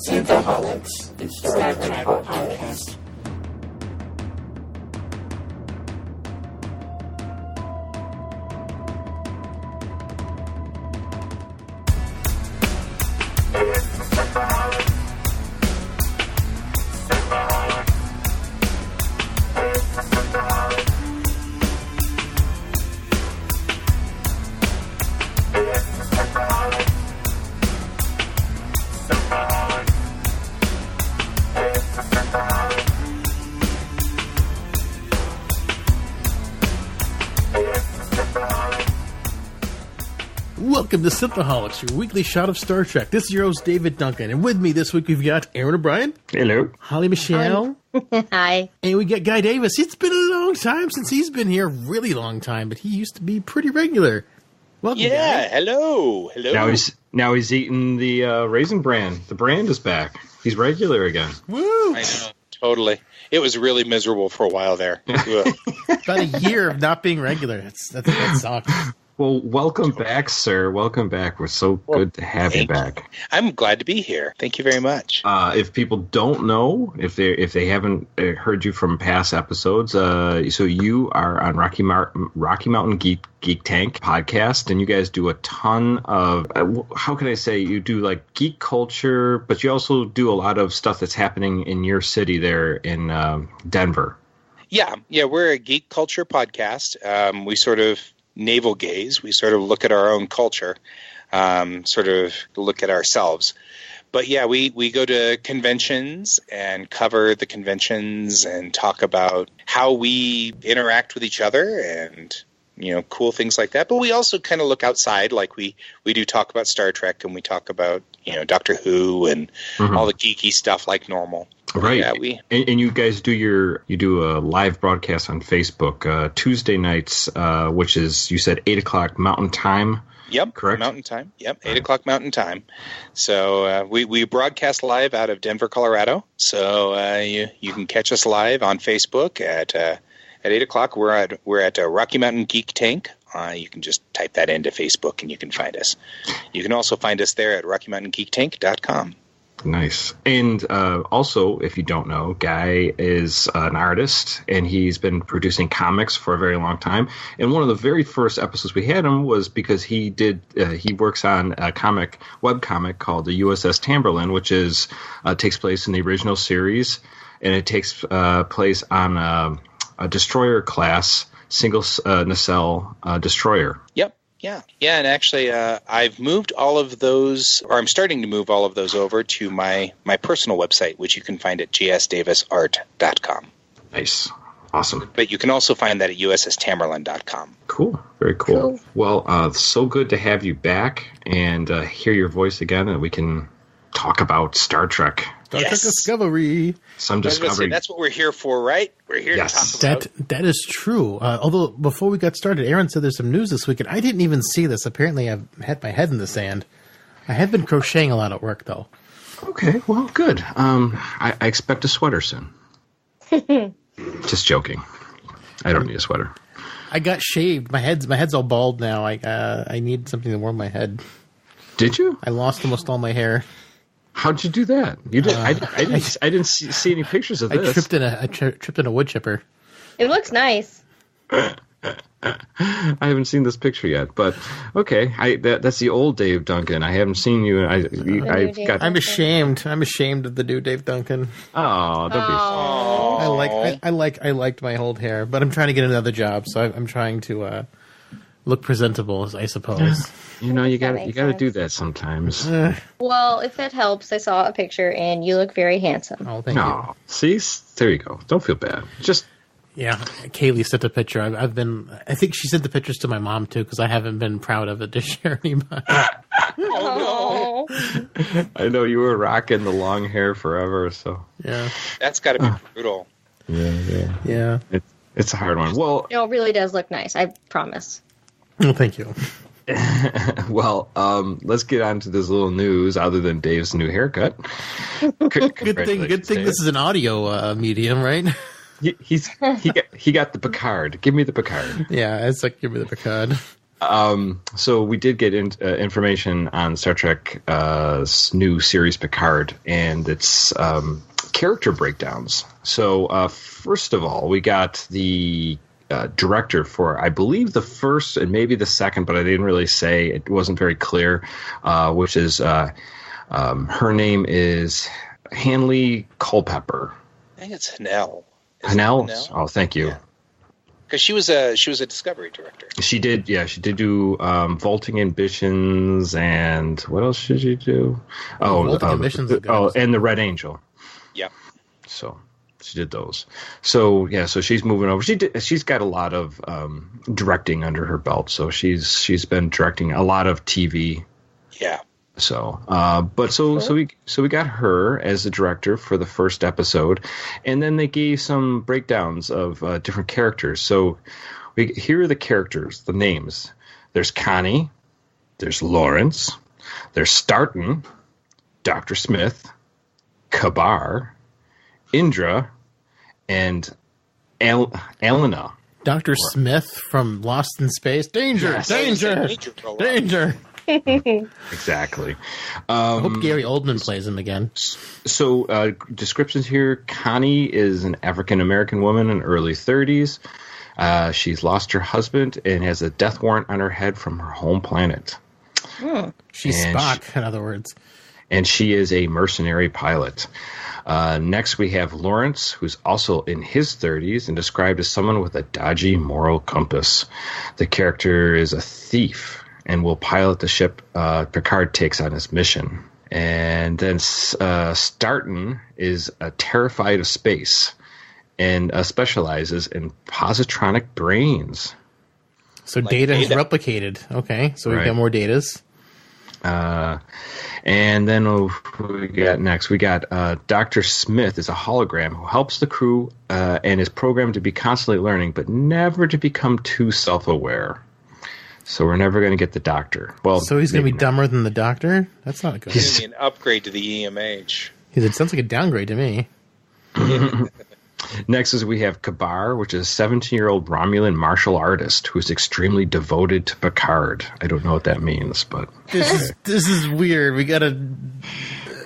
Synthaholics. It's the Star Trek podcast. Welcome to Synthaholics, your weekly shot of Star Trek. This is your host, David Duncan, and with me this week we've got Aaron O'Brien. Hello. Holly Michelle. Hi. And we got Guy Davis. It's been a long time since he's been here, really long time, but he used to be pretty regular. Welcome, Yeah, Guy. hello. Now he's eating the Raisin Bran. The brand is back. He's regular again. Woo! I know, totally. It was really miserable for a while there. Ugh. About a year of not being regular. That sucked. Well, welcome back, sir. Welcome back. We're so good to have you back. I'm glad to be here. Thank you very much. If people don't know, if they haven't heard you from past episodes, so you are on Rocky Mountain Geek Tank podcast, and you guys do a ton of how can I say, you do like geek culture, but you also do a lot of stuff that's happening in your city there in Denver. Yeah, we're a geek culture podcast. We sort of navel gaze. We sort of look at our own culture, sort of look at ourselves. But yeah, we go to conventions and cover the conventions and talk about how we interact with each other and, cool things like that. But we also kind of look outside, like we do talk about Star Trek, and we talk about, Doctor Who and all the geeky stuff like normal. Right. Yeah, and you guys do a live broadcast on Facebook Tuesday nights, which is, you said 8 o'clock Mountain Time. Yep. Correct. Mountain Time. Yep. 8 o'clock Mountain Time. So we broadcast live out of Denver, Colorado. So you can catch us live on Facebook at 8 o'clock. We're at Rocky Mountain Geek Tank. You can just type that into Facebook and you can find us. You can also find us there at RockyMountainGeekTank.com. Nice. And also, if you don't know, Guy is an artist, and he's been producing comics for a very long time. And one of the very first episodes we had him was because he works on a webcomic called the USS Tamberlin, which takes place in the original series, and it takes place on a destroyer class, single nacelle destroyer. Yep. Yeah, and actually, I've moved all of those, or I'm starting to move all of those over to my personal website, which you can find at gsdavisart.com. Nice. Awesome. But you can also find that at usstamberlin.com. Cool. Very cool. Well, so good to have you back and hear your voice again, and we can talk about Star Trek. Star Trek Discovery. Some Discovery. That's what we're here for, right? We're here to talk about. That is true. Although, before we got started, Aaron said there's some news this week, and I didn't even see this. Apparently, I've had my head in the sand. I have been crocheting a lot at work, though. Okay, well, good. I expect a sweater soon. Just joking. I don't need a sweater. I got shaved. My head's all bald now. I need something to warm my head. Did you? I lost almost all my hair. How'd you do that? You did. I didn't see any pictures of this. I tripped in a wood chipper. It looks nice. I haven't seen this picture yet, but okay. That's the old Dave Duncan. I haven't seen you. I'm ashamed. I'm ashamed of the new Dave Duncan. Oh, don't be. I liked my old hair, but I'm trying to get another job, so I'm trying to look presentable, I suppose. You got to do that sometimes. Well, if it helps, I saw a picture and you look very handsome. Oh, thank you. See, there you go. Don't feel bad. Yeah, Kaylee sent a picture. I think she sent the pictures to my mom too, because I haven't been proud of it to share anybody. Oh no! I know you were rocking the long hair forever, so yeah, that's got to be brutal. Yeah. It's a hard one. Well, it really does look nice. I promise. Well, thank you. Well, let's get on to this little news other than Dave's new haircut. Good thing this is an audio medium, right? He got the Picard. Give me the Picard. Yeah, it's like, give me the Picard. So we did get information on Star Trek new series Picard and its character breakdowns. So first of all, we got the director for, I believe, the first and maybe the second, but I didn't really say. It wasn't very clear, which is her name is Hanley Culpepper. I think it's Hanel. Hanel? Oh, thank you. Because she was a Discovery director. She did do Vaulting Ambitions, and what else did she do? Vaulting Ambitions is good. And The Red Angel. Yeah. So she did those. So she's moving over. She's got a lot of directing under her belt. So she's been directing a lot of TV. Yeah. So, so we got her as the director for the first episode, and then they gave some breakdowns of different characters. So, here are the characters, the names. There's Connie, there's Lawrence, there's Starton, Dr. Smith, Kabar, Indra, and Alina. Dr. Smith from Lost in Space. Danger! Yes. Danger! Exactly. I hope Gary Oldman plays him again. So, descriptions here. Connie is an African-American woman in early 30s. She's lost her husband and has a death warrant on her head from her home planet. She's Spock, in other words. And she is a mercenary pilot. Next, we have Lawrence, who's also in his 30s and described as someone with a dodgy moral compass. The character is a thief and will pilot the ship Picard takes on his mission. And then Starton is terrified of space and specializes in positronic brains. So data is replicated. Okay, so we've got more datas. And then we got next. We got Dr. Smith is a hologram who helps the crew and is programmed to be constantly learning, but never to become too self-aware. So we're never going to get the Doctor. Well, so he's going to be dumber than the Doctor? That's not good. He's an upgrade to the EMH. It sounds like a downgrade to me. Next is we have Kabar, which is a 17-year-old Romulan martial artist who's extremely devoted to Picard. I don't know what that means, but this is weird. We got a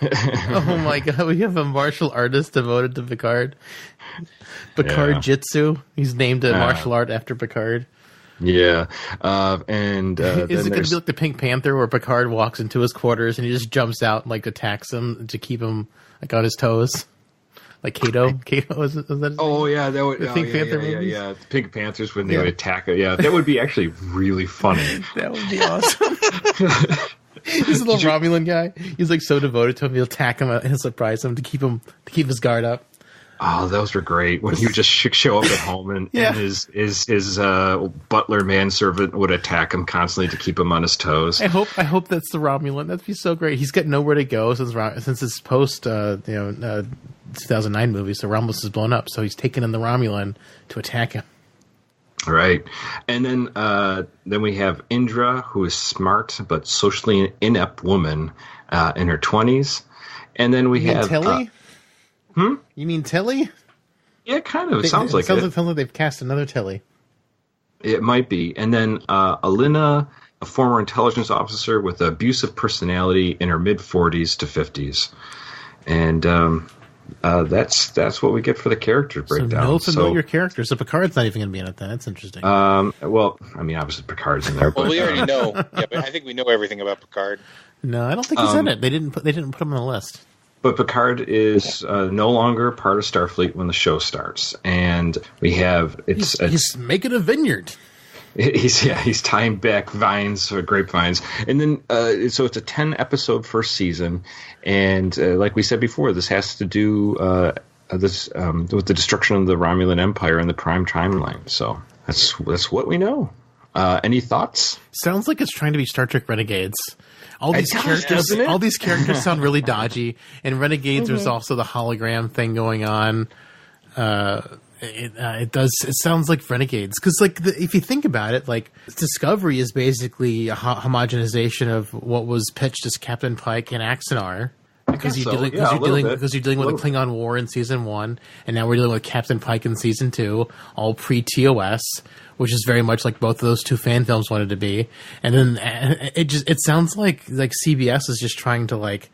oh my god, we have a martial artist devoted to Picard. Picard Jitsu. He's named a martial art after Picard. Yeah, and is it going to be like the Pink Panther, where Picard walks into his quarters and he just jumps out and like attacks him to keep him like on his toes, like Kato? Kato is that? His name? Yeah, that would. Pink Panther movies? Yeah. The Pink Panthers when they would attack it. Yeah, that would be actually really funny. That would be awesome. He's a little Romulan guy. He's like so devoted to him, he'll attack him and surprise him to keep his guard up. Oh, those were great. When you just show up at home and his butler manservant would attack him constantly to keep him on his toes. I hope that's the Romulan. That'd be so great. He's got nowhere to go since his post 2009 movie. So Romulus is blown up. So he's taken in the Romulan to attack him. Right, and then we have Indra, who is smart but socially inept woman in her 20s, and then we have Tilly. You mean Tilly? Yeah, kind of. It sounds like they've cast another Tilly. It might be. And then Alina, a former intelligence officer with an abusive personality in her mid-40s to 50s. And that's what we get for the character breakdown. So no familiar characters. So Picard's not even going to be in it then. That's interesting. Well, I mean, obviously Picard's in there. Well, we already know. Yeah, but I think we know everything about Picard. No, I don't think he's in it. They didn't put him on the list. But Picard is no longer part of Starfleet when the show starts, and we have he's making a vineyard. He's tying back vines or grapevines, and then so it's a 10-episode first season, and like we said before, this has to do with the destruction of the Romulan Empire and the Prime Timeline. So that's what we know. Any thoughts? Sounds like it's trying to be Star Trek Renegades. All these characters sound really dodgy. And Renegades, there's also the hologram thing going on. It sounds like Renegades because, if you think about it, like Discovery is basically a homogenization of what was pitched as Captain Pike and Axanar, because you're dealing with the Klingon War in season 1, and now we're dealing with Captain Pike in season 2, all pre-TOS, which is very much like both of those two fan films wanted to be. And then it sounds like CBS is just trying to like,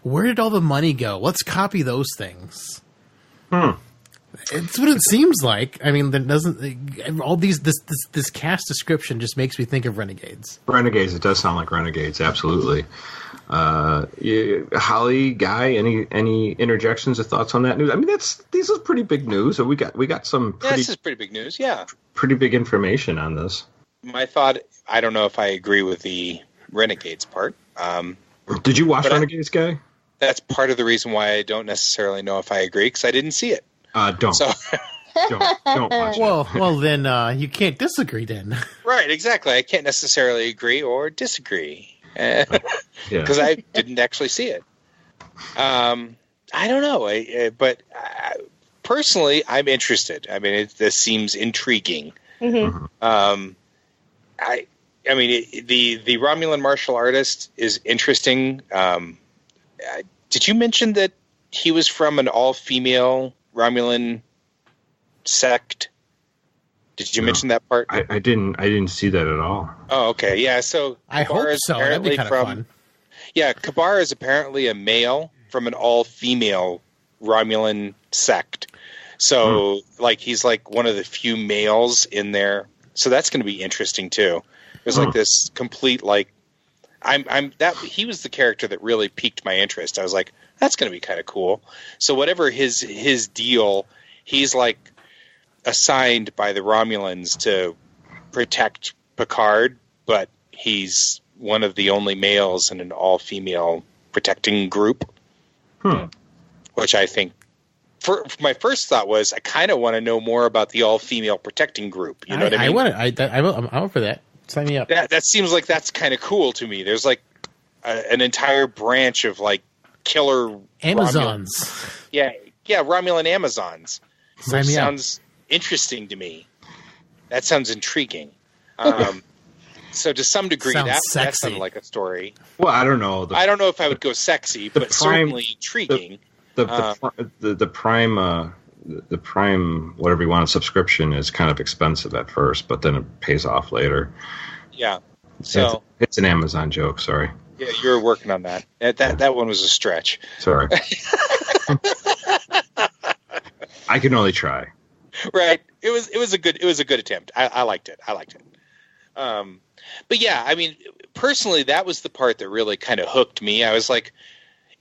where did all the money go? Let's copy those things. It's what it seems like. I mean, that doesn't all these this cast description just makes me think of Renegades. Renegades. It does sound like Renegades. Absolutely. Holly, Guy, any interjections or thoughts on that news? I mean, these are pretty big news. We got some. This is pretty big news. Yeah, pretty big information on this. My thought. I don't know if I agree with the Renegades part. Did you watch Renegades, Guy? That's part of the reason why I don't necessarily know if I agree, because I didn't see it. Don't. So. Don't watch it. Well, then you can't disagree then. Right, exactly. I can't necessarily agree or disagree because I didn't actually see it. I don't know, but personally, I'm interested. I mean, this seems intriguing. Mm-hmm. I mean, the Romulan martial artist is interesting. Did you mention that he was from an all-female Romulan sect? Did you mention that part? I didn't see that at all. Oh, okay. Yeah, so I hope so. That'd be kind of fun. Yeah, Kabar is apparently a male from an all-female Romulan sect. So, like, he's like one of the few males in there. So that's going to be interesting too. There's like this complete like, he was the character that really piqued my interest. I was like, that's going to be kind of cool. So whatever his deal, he's like assigned by the Romulans to protect Picard, but he's one of the only males in an all-female protecting group. Which I think, for my first thought was, I kind of want to know more about the all-female protecting group. You know what I mean? I'm out for that. Sign me up. That seems like that's kind of cool to me. There's like an entire branch of like killer Amazons. Romulan Amazons. Sign me sounds interesting to me. That sounds intriguing. So to some degree, that sounded like a story. Well, I don't know. I don't know if I would go sexy, but certainly intriguing. The Prime, whatever you want, subscription is kind of expensive at first, but then it pays off later. Yeah. So it's an Amazon joke. Sorry. Yeah, you're working on that. That one was a stretch. Sorry. I can only try. Right. It was a good attempt. I liked it. But yeah, I mean, personally, that was the part that really kind of hooked me. I was like,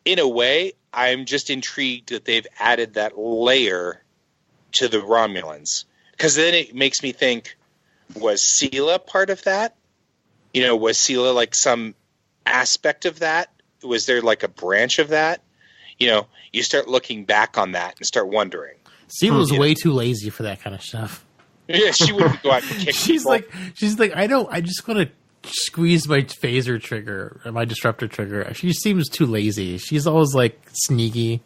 in a way, I'm just intrigued that they've added that layer to the Romulans, because then it makes me think, was Sela part of that? You know, was Sela like some aspect of that? Was there like a branch of that? You know, you start looking back on that and start wondering. Sela's way too lazy for that kind of stuff. Yeah, she wouldn't go out and kick people. She's like, I just want to squeeze my phaser trigger, or my disruptor trigger. She seems too lazy. She's always like sneaky.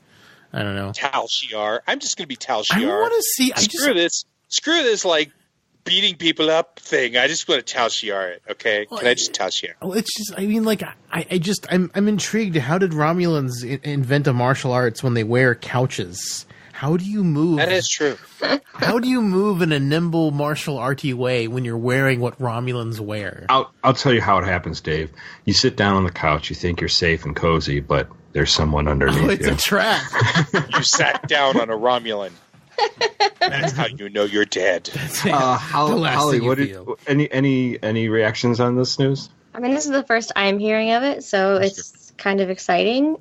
I don't know. Tal Shiar. I'm just going to be Tal Shiar. I want to see. Screw this, like beating people up thing. I just want to Tal Shiar it. Okay, can I just Tal Shiar? Well, it's just. I mean, like, I'm intrigued. How did Romulans invent a martial arts when they wear couches? How do you move? That is true. How do you move in a nimble martial arty way when you're wearing what Romulans wear? I'll tell you how it happens, Dave. You sit down on the couch, you think you're safe and cozy, but there's someone underneath you. It's a trap. You sat down on a Romulan. That's how you know you're dead. Holly, any reactions on this news? I mean, this is the first I'm hearing of it, so it's kind of exciting.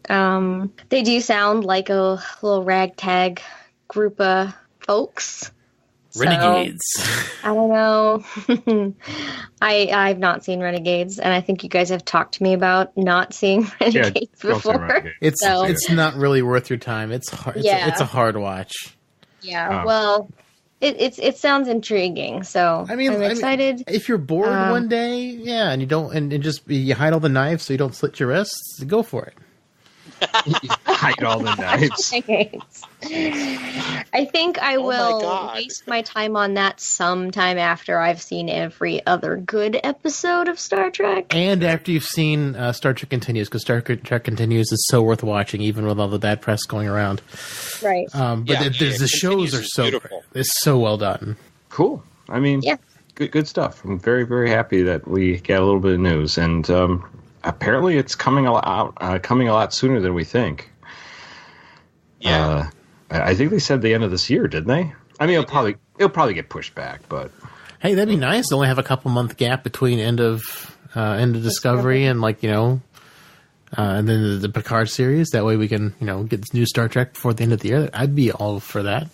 They do sound like a little ragtag group of folks. Renegades. So, I don't know. I've not seen Renegades, and I think you guys have talked to me about not seeing Renegades before. It's not really worth your time. It's hard. It's a hard watch. Yeah. Well, it sounds intriguing. So I'm excited. If you're bored one day, and you don't, and just you hide all the knives so you don't slit your wrists, go for it. hide all the knives. I think I Oh my will God. waste my time on that sometime after I've seen every other good episode of Star Trek. And after you've seen Star Trek Continues, because Star Trek Continues is so worth watching, even with all the bad press going around. Right. But Yeah, the shows are so beautiful. it's so well done. Cool. I mean, Yeah. good stuff. I'm very, very happy that we got a little bit of news, and apparently it's coming a lot sooner than we think. Yeah. I think they said the end of this year, didn't they? I mean, it'll probably get pushed back, but Hey, that'd be nice to only have a couple month gap between end of Discovery and and then the Picard series. That way we can get this new Star Trek before the end of the year. I'd be all for that.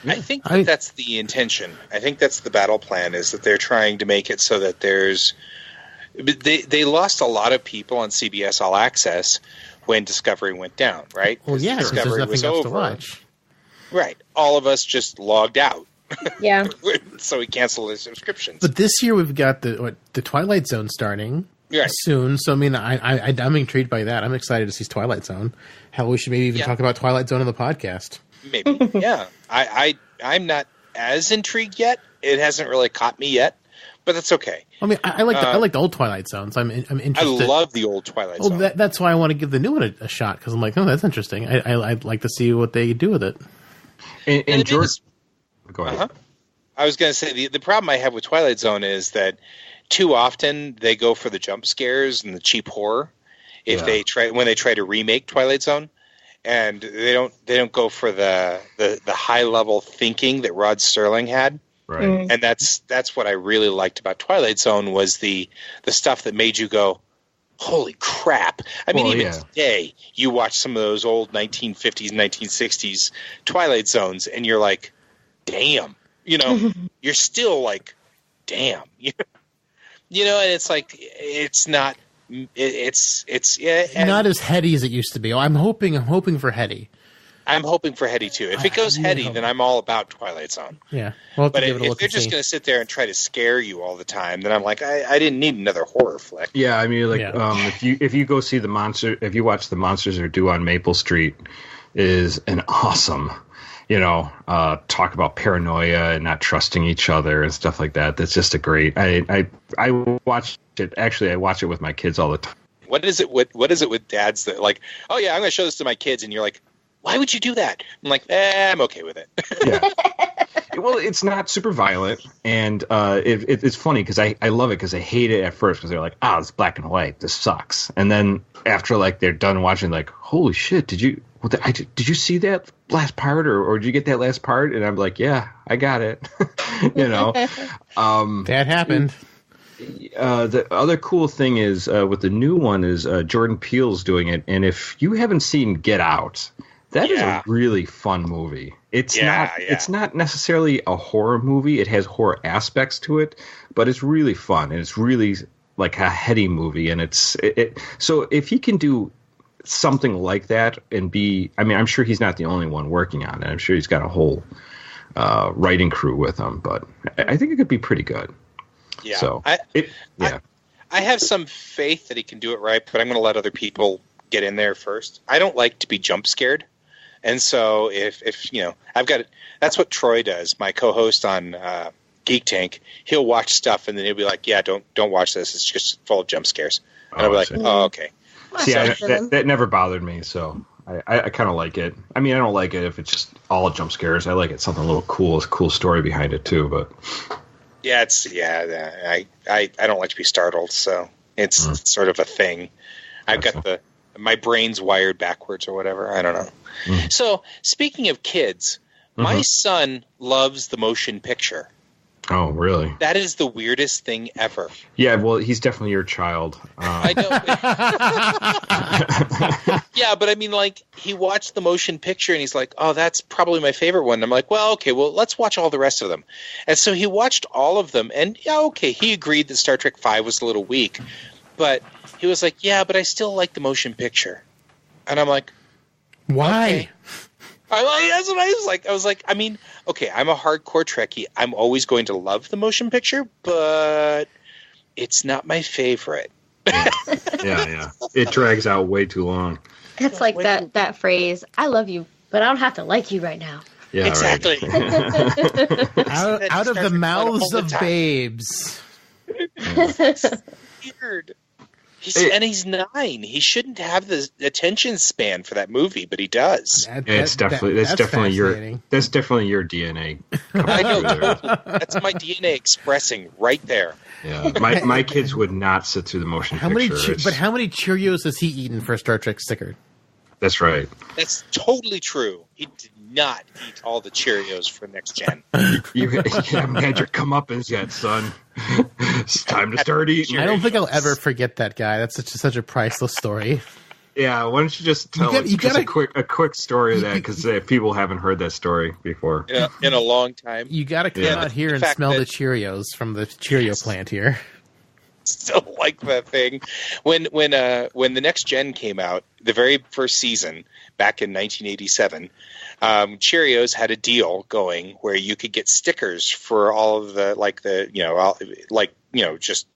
I think that's the intention. I think that's the battle plan, is that they're trying to make it so that there's... They lost a lot of people on CBS All Access when Discovery went down, right? Well, yeah, because there's Discovery nothing was else to over. watch. Right. All of us just logged out. Yeah. So we canceled the subscriptions. But this year we've got the Twilight Zone starting Right. soon. So I mean, I'm intrigued by that. I'm excited to see Twilight Zone. Hell, we should maybe even talk about Twilight Zone on the podcast. Maybe. Yeah. I'm not as intrigued yet. It hasn't really caught me yet, but that's okay. I mean, I like the old Twilight Zone, so I'm interested. I love the old Twilight Zone. That's why I want to give the new one a shot, because I'm like, oh, that's interesting. I'd like to see what they do with it. and George, go ahead. Uh-huh. I was going to say the problem I have with Twilight Zone is that too often they go for the jump scares and the cheap horror. When they try to remake Twilight Zone, and they don't go for the high level thinking that Rod Serling had. Right. And that's what I really liked about Twilight Zone, was the stuff that made you go, holy crap. I mean, even today, you watch some of those old 1950s, 1960s Twilight Zones, and you're like, damn. You're still like, damn. And it's like, it's not... It's not as heady as it used to be. I'm hoping for heady. I'm hoping for heady too. If it goes heady, then I'm all about Twilight Zone. Yeah, but if they're just going to sit there and try to scare you all the time, then I'm like, I didn't need another horror flick. Yeah, I mean, if you go see if you watch The Monsters Are Due on Maple Street, is an awesome, talk about paranoia and not trusting each other and stuff like that. That's just a great. I watch it. Actually, I watch it with my kids all the time. What is it with dads that like? Oh yeah, I'm going to show this to my kids, and you're like, why would you do that? I'm like, I'm okay with it. Yeah. Well, it's not super violent, and it's funny because I love it, because I hate it at first because they're like, it's black and white, this sucks, and then after they're done watching, like, holy shit, did you see that last part, or did you get that last part? And I'm like, yeah, I got it. That happened. The other cool thing is with the new one is Jordan Peele's doing it, and if you haven't seen Get Out, that is a really fun movie. It's not necessarily a horror movie. It has horror aspects to it, but it's really fun, and it's really like a heady movie. And so if he can do something like that and I'm sure he's not the only one working on it. I'm sure he's got a whole writing crew with him, but I think it could be pretty good. Yeah. So I have some faith that he can do it right, but I'm going to let other people get in there first. I don't like to be jump scared. And so if I've got it, that's what Troy does, my co-host on Geek Tank. He'll watch stuff and then he'll be like, yeah, don't watch this. It's just full of jump scares. And I'll be like, oh, okay. See, that never bothered me, so I kind of like it. I mean, I don't like it if it's just all jump scares. I like it something a little cool story behind it too. But yeah, I don't like to be startled, so it's sort of a thing. I've got my brain's wired backwards or whatever. I don't know. Mm. So speaking of kids, my son loves the motion picture. Oh, really? That is the weirdest thing ever. Yeah, well, he's definitely your child. I know. Yeah, but I mean, he watched the motion picture and he's like, oh, that's probably my favorite one. And I'm like, well, okay, let's watch all the rest of them. And so he watched all of them. And yeah, okay, he agreed that Star Trek V was a little weak. But he was like, yeah, but I still like the motion picture. And I'm like, why? Okay. That's what I was like. I was like, I mean, okay, I'm a hardcore Trekkie. I'm always going to love the motion picture, but it's not my favorite. Yeah. It drags out way too long. That's like that phrase, I love you, but I don't have to like you right now. Yeah, exactly. Right. out of the mouths of babes. Weird. He's 9. He shouldn't have the attention span for that movie, but he does. That's definitely your DNA. I know. That's my DNA expressing right there. Yeah, my kids would not sit through the motion picture. But how many Cheerios has he eaten for a Star Trek sticker? That's right. That's totally true. He did not eat all the Cheerios for Next Gen. You haven't had your comeuppance yet, son. It's time to start eating. I don't think I'll ever forget that guy. That's such a priceless story. Yeah, why don't you just tell a quick story of that, because people haven't heard that story before. In a long time. You got to come out here and smell the Cheerios from the Cheerio plant here. Still like that thing. When the Next Gen came out, the very first season back in 1987, Cheerios had a deal going where you could get stickers for all of just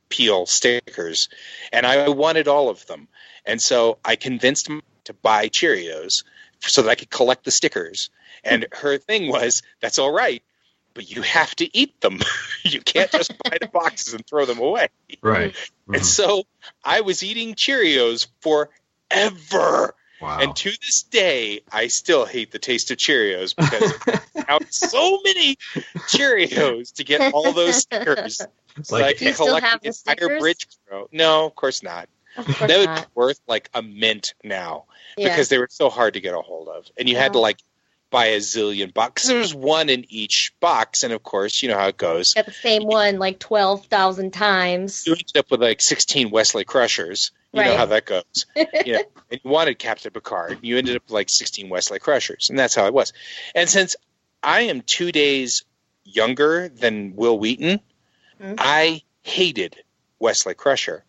peel stickers, and I wanted all of them, and so I convinced him to buy Cheerios so that I could collect the stickers. And her thing was, that's all right, but you have to eat them. You can't just buy the boxes and throw them away. Right. Mm-hmm. And so I was eating Cheerios forever. Wow. And to this day, I still hate the taste of Cheerios because I so many Cheerios to get all those stickers. It's like do you still have the stickers? Bridge Crow. No, of course not. That would be worth like a mint now because they were so hard to get a hold of. And you had to buy a zillion boxes because there was one in each box, and of course you know how it goes. Got the same one 12,000 times. You ended up with 16 Wesley Crushers. You know how that goes. And you wanted Captain Picard. You ended up with 16 Wesley Crushers, and that's how it was. And since I am 2 days younger than Will Wheaton, I hated Wesley Crusher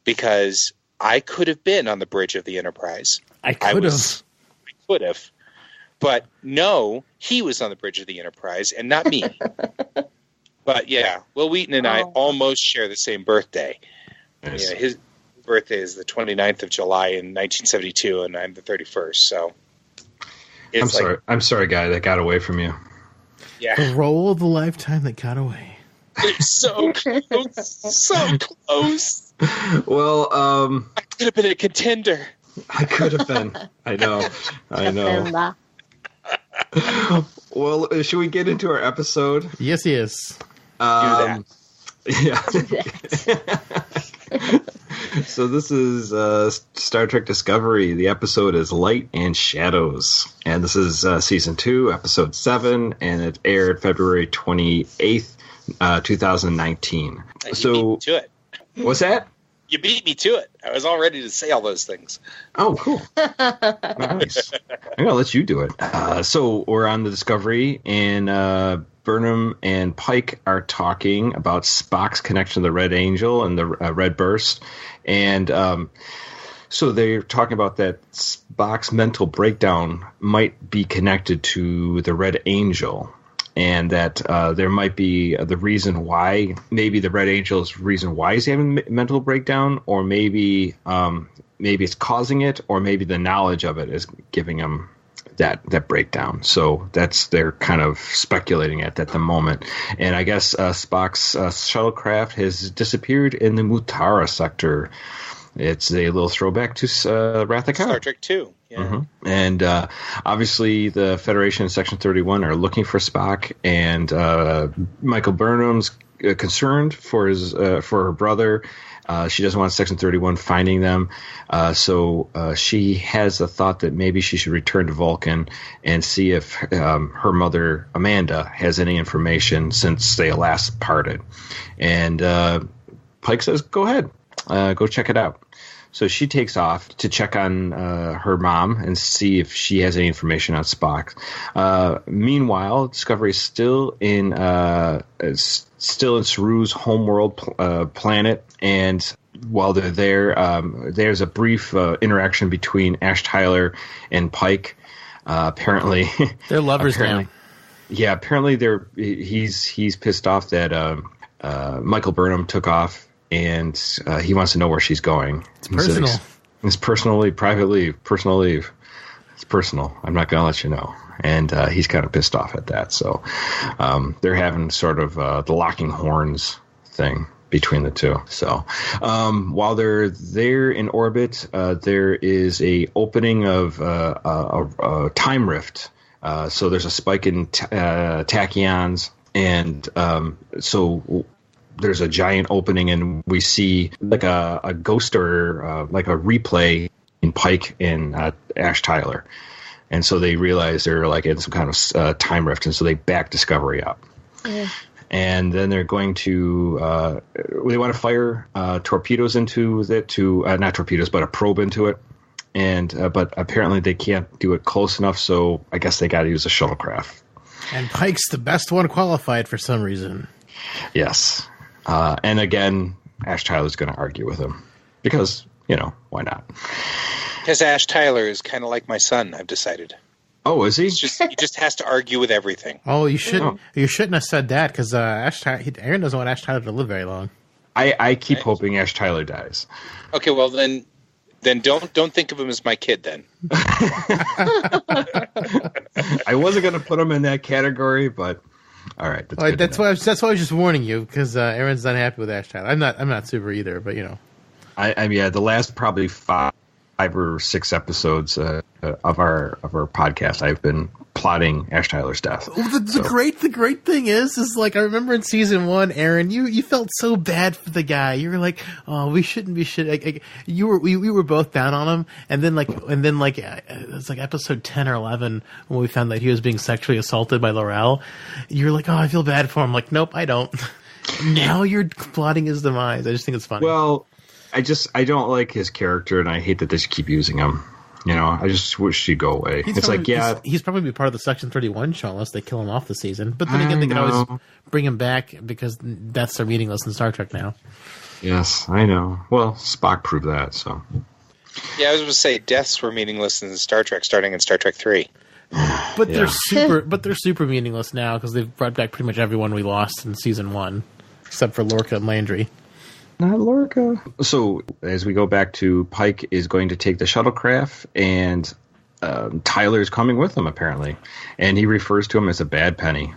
because I could have been on the bridge of the Enterprise. I could have. But no, he was on the bridge of the Enterprise and not me. But yeah, Will Wheaton and I almost share the same birthday. Nice. Yeah, his birthday is the 29th of July in 1972, and I'm the 31st. So I'm sorry, guy, that got away from you. Yeah, the role of the lifetime that got away. It's so close, so close. Well, I could have been a contender. I could have been. I know. Well, should we get into our episode? Yes. Yeah. So this is Star Trek Discovery. The episode is Light and Shadows. And this is Season 2, Episode 7, and it aired February 28th, 2019. So, you beat me to it. What's that? You beat me to it. I was all ready to say all those things. Oh, cool. Nice. I'm going to let you do it. So we're on the Discovery, and Burnham and Pike are talking about Spock's connection to the Red Angel and the Red Burst. And so they're talking about that Spock's mental breakdown might be connected to the Red Angel. And that there might be the reason why, maybe the Red Angel's reason why he's having a mental breakdown, or maybe it's causing it, or maybe the knowledge of it is giving him that breakdown. So they're kind of speculating at the moment. And I guess Spock's shuttlecraft has disappeared in the Mutara sector. It's a little throwback to Wrath of Khan. Star Trek 2. Yeah. Mm-hmm. And obviously the Federation and Section 31 are looking for Spock, and Michael Burnham's concerned for her brother. She doesn't want Section 31 finding them. So she has a thought that maybe she should return to Vulcan and see if her mother, Amanda, has any information since they last parted. And Pike says, go ahead. Go check it out. So she takes off to check on her mom and see if she has any information on Spock. Meanwhile, Discovery is still in Saru's homeworld planet, and while they're there, there's a brief interaction between Ash Tyler and Pike. Apparently, they're lovers now. Yeah, apparently he's pissed off that Michael Burnham took off. And he wants to know where she's going. It's personal. It's personal leave, private leave, personal leave. It's personal. I'm not going to let you know. And he's kind of pissed off at that. So they're having sort of the locking horns thing between the two. So while they're there in orbit, there is a opening of a time rift. So there's a spike in tachyons, and so there's a giant opening, and we see like a ghost or like a replay in Pike and Ash Tyler. And so they realize they're like in some kind of time rift, and so they back Discovery up. Yeah. And then they're going to they want to fire torpedoes into it, not torpedoes, but a probe into it. And but apparently they can't do it close enough, so I guess they got to use a shuttlecraft. And Pike's the best one qualified for some reason. Yes. And again, Ash Tyler's going to argue with him because, why not? Because Ash Tyler is kind of like my son, I've decided. Oh, is he? He just has to argue with everything. Oh, you shouldn't have said that because Aaron doesn't want Ash Tyler to live very long. I keep hoping Ash Tyler dies. Okay, well then don't think of him as my kid then. I wasn't going to put him in that category, but all right. That's why I was just warning you because Aaron's not happy with Ash Tyler. I'm not super either, but the last probably 5 or 6 episodes of our podcast, I've been plotting Ash Tyler's death. The great thing is like I remember in season 1, Aaron, you felt so bad for the guy. You were like, oh, we shouldn't be shit. Like, we were both down on him, and then it was like episode 10 or 11 when we found that he was being sexually assaulted by Laurel. You're like, oh, I feel bad for him. I'm like, nope, I don't. Now you're plotting his demise. I just think it's funny. Well, I don't like his character, and I hate that they keep using him. I just wish he'd go away. He's probably be part of the Section 31 show unless they kill him off the season. But then again, they can always bring him back because deaths are meaningless in Star Trek now. Yes, I know. Well, Spock proved that, so. Yeah, I was going to say deaths were meaningless in Star Trek, starting in Star Trek 3. But they're super meaningless now because they've brought back pretty much everyone we lost in season 1, except for Lorca and Landry. Not Lorca. So as we go back to Pike is going to take the shuttlecraft, and Tyler's coming with him apparently, and he refers to him as a bad penny.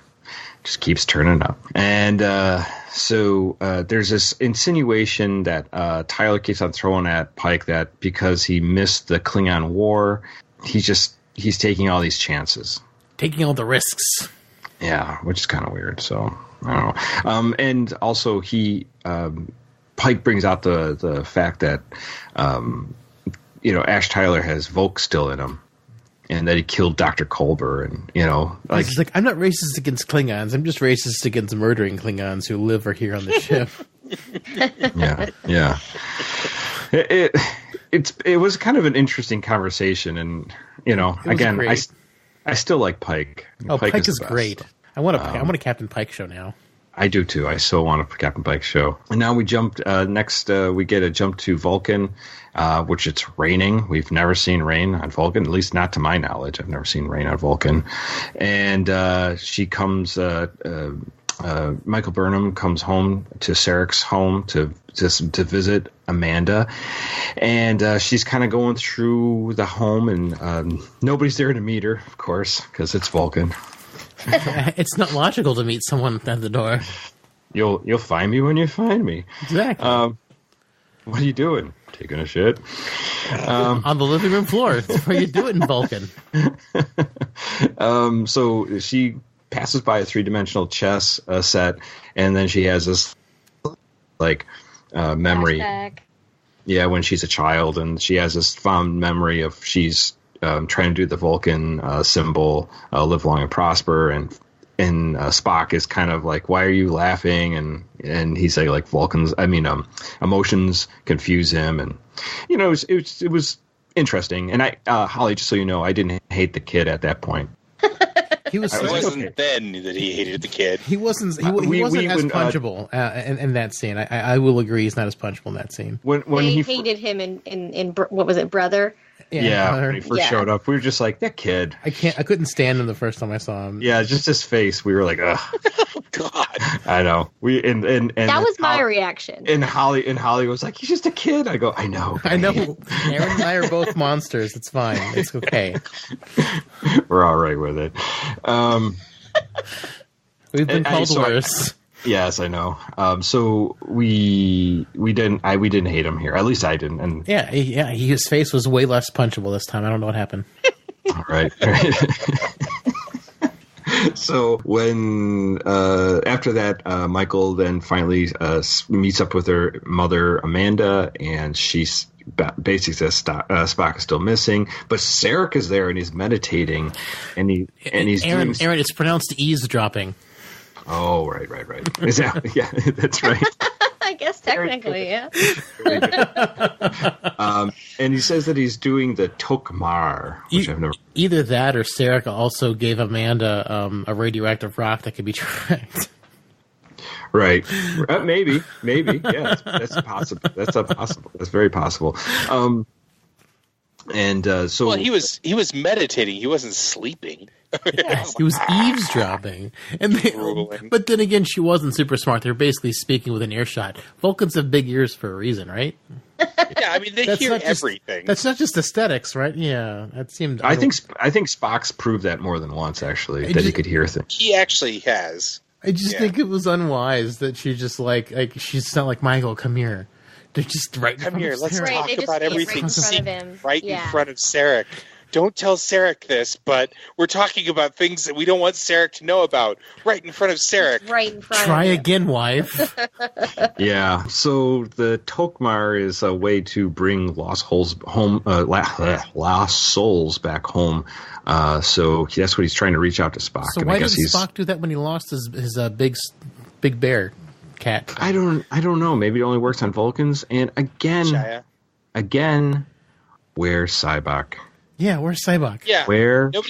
Just keeps turning up, and so there's this insinuation that Tyler keeps on throwing at Pike that because he missed the Klingon War, he's taking all these chances, taking all the risks. Yeah, which is kind of weird. So I don't know. And also he. Pike brings out the fact that, Ash Tyler has Volk still in him, and that he killed Dr. Culber, and he's like, I'm not racist against Klingons. I'm just racist against murdering Klingons who live or here on the ship. Yeah. It was kind of an interesting conversation, and again, great. I still like Pike. Oh, Pike is great. So. I want a Captain Pike show now. I do too. I so want a Captain Pike show. And now we jumped next. We get a jump to Vulcan, which it's raining. We've never seen rain on Vulcan, at least not to my knowledge. I've never seen rain on Vulcan. And she comes. Michael Burnham comes home to Sarek's home to visit Amanda, and she's kind of going through the home, and nobody's there to meet her, of course, because it's Vulcan. It's not logical to meet someone at the door. You'll find me when you find me. Exactly. What are you doing? Taking a shit? On the living room floor. That's where you do it in Vulcan. So she passes by a 3-dimensional chess set, and then she has this memory. Flashback. Yeah, when she's a child, and she has this fond memory of she's trying to do the Vulcan symbol, live long and prosper, and Spock is kind of like, why are you laughing? And he's like emotions confuse him, and it was interesting. And I, Holly, just so you know, I didn't hate the kid at that point. It wasn't then that he hated the kid. He wasn't. He wasn't as punchable in that scene. I will agree, he's not as punchable in that scene. When he hated him in what was it, Brother? Yeah, when he first showed up, we were just like, that kid. I couldn't stand him the first time I saw him. Yeah, just his face. We were like, ugh. God. I know. And that was my reaction. And Holly was like, he's just a kid. I go, I know. I know. Aaron and I are both monsters. It's fine. It's okay. We're all right with it. We've been called worse. Yes, I know. So we didn't hate him here. At least I didn't. And his face was way less punchable this time. I don't know what happened. All right. So when after that, Michael then finally meets up with her mother Amanda, and she's basically says Spock is still missing, but Sarek is there and he's meditating, and he's Aaron. It's pronounced eavesdropping. Oh, right. Is that, yeah, that's right. I guess technically, yeah. And he says that he's doing the Tok'mar, which I've never. Either that, or Sarek also gave Amanda a radioactive rock that could be tracked. Right. Maybe. Yeah, that's possible. That's very possible. So well, he was meditating. He wasn't sleeping. Yes, he was eavesdropping. But then again, she wasn't super smart. They were basically speaking with an earshot. Vulcans have big ears for a reason, right? Yeah, I mean, they hear everything. That's not just aesthetics, right? Yeah, that seemed. I think Spock's proved that more than once, actually, he could hear things. He actually has. I just think it was unwise that she just like she's not like, Michael, come here. They're just come here. Let's talk they about everything. Right in front of him. In front of Sarek. Don't tell Sarek this, but we're talking about things that we don't want Sarek to know about. Right in front of Sarek. Right in front. Try again, wife. Yeah. So the Tok'mar is a way to bring lost souls back home. So that's what he's trying to reach out to Spock. So why didn't Spock do that when he lost his big bear cat? I don't know. Maybe it only works on Vulcans. And again, where's Sybok? Yeah, where's Sybok? Yeah,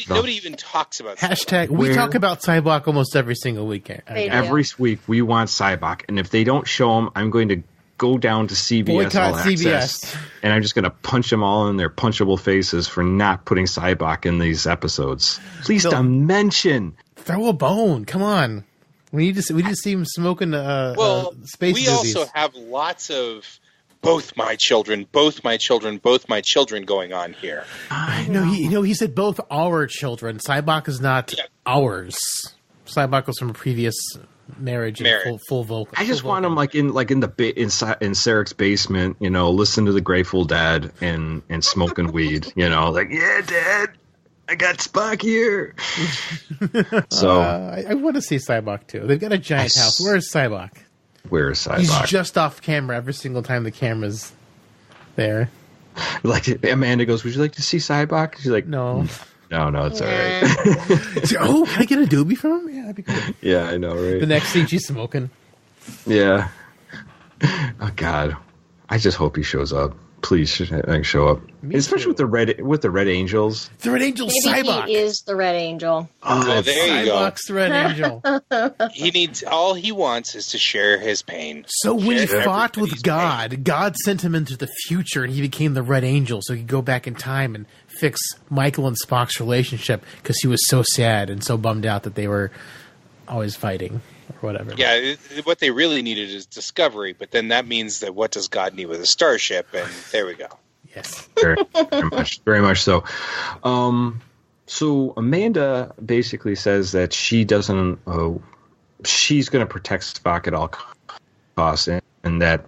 nobody even talks about Sybok. We talk about Sybok almost every single week. Every week we want Sybok, and if they don't show him, I'm going to go down to CBS Boycott All Access, and I'm just going to punch them all in their punchable faces for not putting Sybok in these episodes. Please don't mention. Throw a bone. Come on. We just see him smoking space we movies. Also have lots of both my children going on here. No, he said both our children. Sybok is not ours. Sybok was from a previous marriage. Full Vulcan. I just want him in Sarek's basement, listen to the Grateful Dead and smoking weed, like, yeah, Dad, I got Spock here. So I want to see Sybok too. They've got a giant house. Where's Sybok? Where's Sybok? He's just off camera every single time the camera's there. Like Amanda goes, "Would you like to see Sybok?" She's like, "No, it's all right." Oh, can I get a doobie from him? Yeah, that'd be cool. Yeah, I know, right? The next scene, she's smoking. Yeah. Oh God, I just hope he shows up. Please show up, especially with the Red Angels. The Red Angel, Maybe Sybok he is the Red Angel. Oh, there you go. Sybok's the Red Angel. All he wants is to share his pain. So when he fought with God, God sent him into the future, and he became the Red Angel, so he could go back in time and fix Michael and Spock's relationship because he was so sad and so bummed out that they were always fighting. Or whatever. Yeah, what they really needed is discovery, but then that means that what does God need with a starship? And there we go. Yes, very much so. So Amanda basically says that she doesn't. She's going to protect Spock at all costs, and that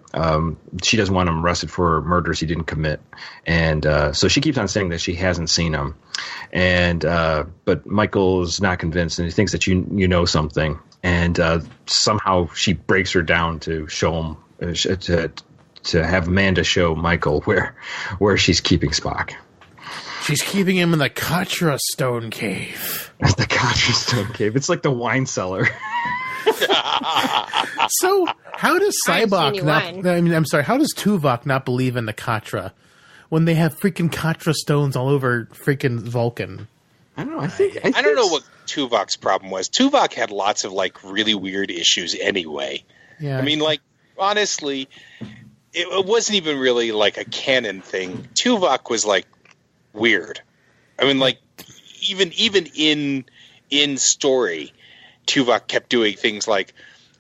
she doesn't want him arrested for murders he didn't commit. And so she keeps on saying that she hasn't seen him, and but Michael is not convinced, and he thinks that you know something. And somehow she breaks her down to show him to have Amanda show Michael where she's keeping Spock. She's keeping him in the Katra Stone Cave. The Katra Stone Cave. It's like the wine cellar. So how does Sybok not? How does Tuvok not believe in the Katra when they have freaking Katra stones all over freaking Vulcan? I don't know. I don't know what Tuvok's problem was. Tuvok had lots of really weird issues anyway. Yeah. I mean, honestly, it wasn't even really a canon thing. Tuvok was weird. I mean, like even in story, Tuvok kept doing things like,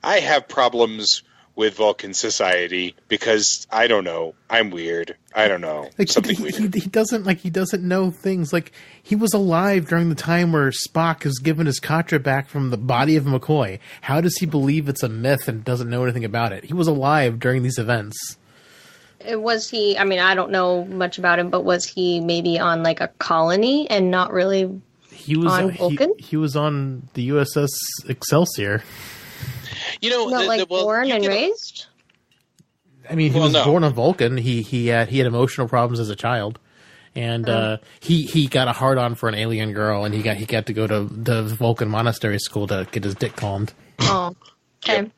I have problems with Vulcan society because I don't know, I'm weird. I don't know, like something he weird. he doesn't know things. Like, he was alive during the time where Spock is given his Katra back from the body of McCoy. How does he believe it's a myth and doesn't know anything about it? He was alive during these events. Was he, I mean, I don't know much about him, but was he maybe on like a colony and not really He was on Vulcan? He was on the USS Excelsior. You know, Not born and raised? I mean, he was born on Vulcan. He had emotional problems as a child, and he got a hard on for an alien girl, and he got to go to the Vulcan monastery school to get his dick calmed. Oh, okay. Yep.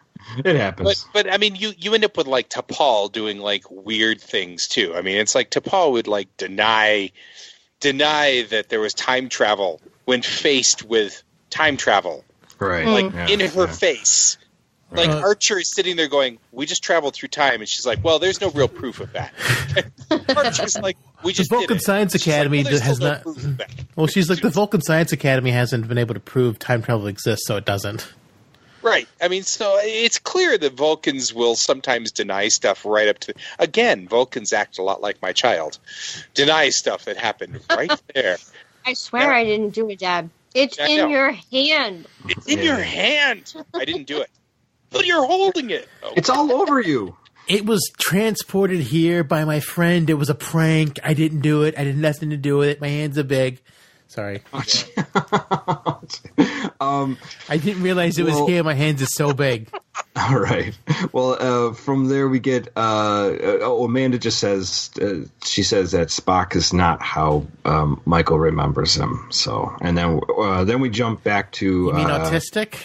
It happens. But I mean, you end up with like T'Pol doing like weird things too. I mean, it's like T'Pol would like deny that there was time travel when faced with time travel, Right. like in her face. Like Archer is sitting there going, "We just traveled through time," and she's like, "Well, there's no real proof of that." Archer's like, "We just The Vulcan did it." Science She's Academy like, well, has there's not. still no proof of that. Well, she's like, the Vulcan Science Academy hasn't been able to prove time travel exists, so it doesn't. Right. I mean, so it's clear that Vulcans will sometimes deny stuff right up to... Again, Vulcans act a lot like my child. Deny stuff that happened right there. I swear I didn't do it, Dad. It's in your hand. It's in your hand. I didn't do it. But you're holding it. Oh. It's all over you. It was transported here by my friend. It was a prank. I didn't do it. I had nothing to do with it. My hands are big. Sorry. I didn't realize it was here. My hands are so big. All right. Well, from there we get. Amanda just says she says that Spock is not how Michael remembers him. So, and then we jump back to. You mean autistic?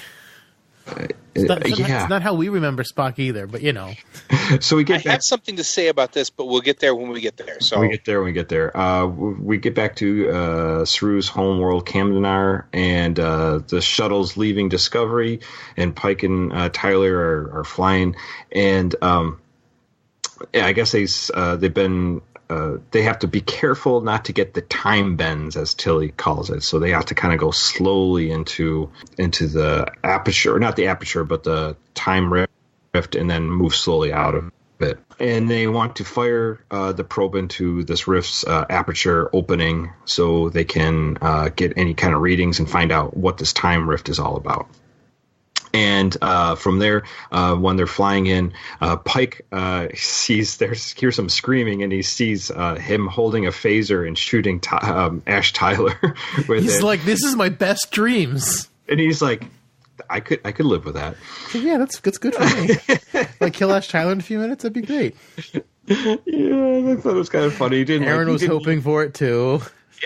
It's not how we remember Spock either, but you know. So we get. I have something to say about this, but we'll get there when we get there. So we get there when we get there. We get back to Saru's homeworld, Kamdanar, and the shuttle's leaving Discovery, and Pike and Tyler are flying, and I guess they've been. They have to be careful not to get the time bends, as Tilly calls it. So they have to kind of go slowly into the aperture, not the aperture, but the time rift, and then move slowly out of it. And they want to fire the probe into this rift's aperture opening so they can get any kind of readings and find out what this time rift is all about. And from there, when they're flying in, Pike hears some screaming, and he sees him holding a phaser and shooting Ash Tyler. He's like, "This is my best dreams," and he's like, "I could live with that." Yeah, that's good for me. Like, kill Ash Tyler in a few minutes, that'd be great. Yeah, I thought it was kind of funny. Aaron was hoping for it too,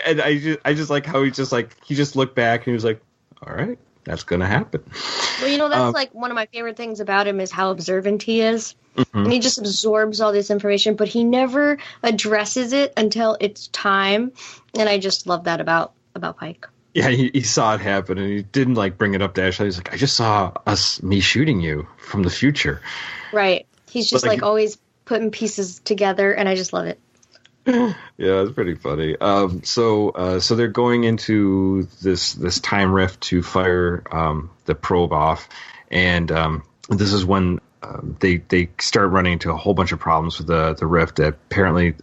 and I just like how he just looked back and he was like, "All right, that's gonna happen." Well, you know, that's like one of my favorite things about him is how observant he is. Mm-hmm. And he just absorbs all this information, but he never addresses it until it's time. And I just love that about Pike. Yeah, he saw it happen, and he didn't like bring it up to Ashley. He's like, "I just saw me shooting you from the future." Right. He's just like always putting pieces together, and I just love it. Yeah, it's pretty funny. So they're going into this time rift to fire the probe off, and this is when they start running into a whole bunch of problems with the rift. Apparently,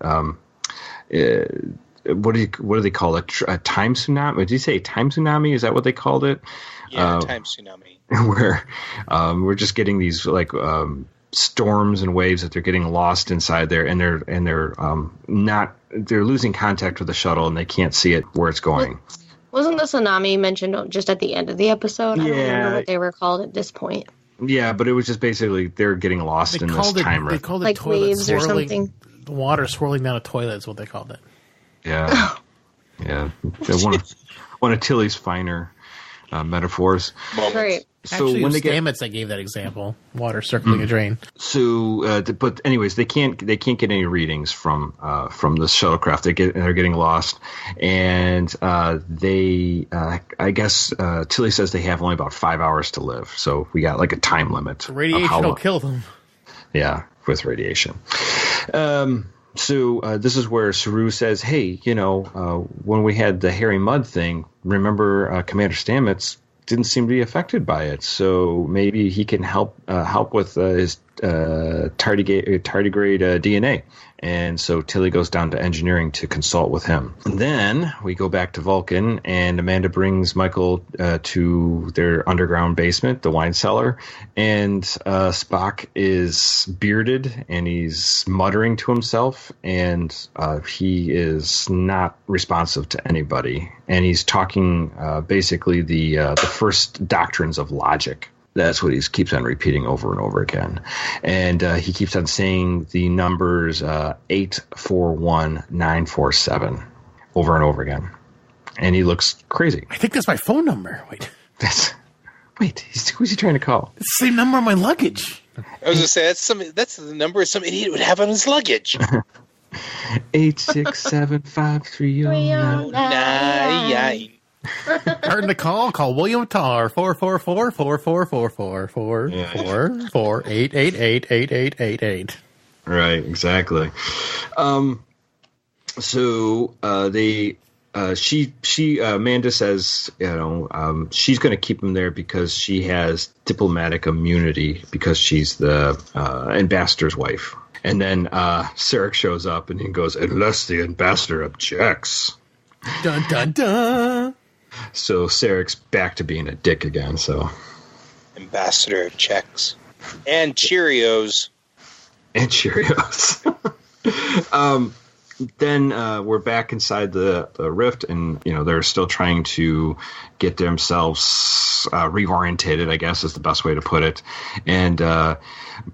what do they call it? A time tsunami? Did you say time tsunami? Is that what they called it? Yeah, time tsunami. Where we're just getting these like. Storms and waves that they're getting lost inside there, and they're losing contact with the shuttle, and they can't see it where it's going. Wasn't the tsunami mentioned just at the end of the episode? I don't remember what they were called at this point. Yeah, but it was just basically they're getting lost in this time rift. They called it like toilet waves swirling, or something. The water swirling down a toilet is what they called it. Yeah, yeah. One of Tilly's finer metaphors. Right. So actually, when it was they Stamets that gave that example, water circling a drain. So, but anyways, they can't get any readings from the shuttlecraft. They're getting lost, and I guess Tilly says they have only about 5 hours to live. So we got like a time limit. Radiation will kill them. Yeah, with radiation. So this is where Saru says, hey, when we had the Harry Mudd thing, remember Commander Stamets didn't seem to be affected by it. So maybe he can help with his tardigrade DNA. And so Tilly goes down to engineering to consult with him. And then we go back to Vulcan, and Amanda brings Michael to their underground basement, the wine cellar. And Spock is bearded, and he's muttering to himself, and he is not responsive to anybody. And he's talking basically the first doctrines of logic. That's what he keeps on repeating over and over again. And he keeps on saying the numbers 841947 over and over again. And he looks crazy. I think that's my phone number. Who's he trying to call? It's the same number on my luggage. I was going to say, that's the number some idiot would have on his luggage. 8675309. Turn the call. Call William Tarr 444-4444-444-888-8888. Right, exactly. So Amanda says, she's going to keep him there because she has diplomatic immunity because she's the ambassador's wife. And then Sarek shows up and he goes, unless the ambassador objects. Dun dun dun. So Sarek's back to being a dick again. So ambassador checks and Cheerios. Then we're back inside the rift, and they're still trying to get themselves reorientated, I guess is the best way to put it. And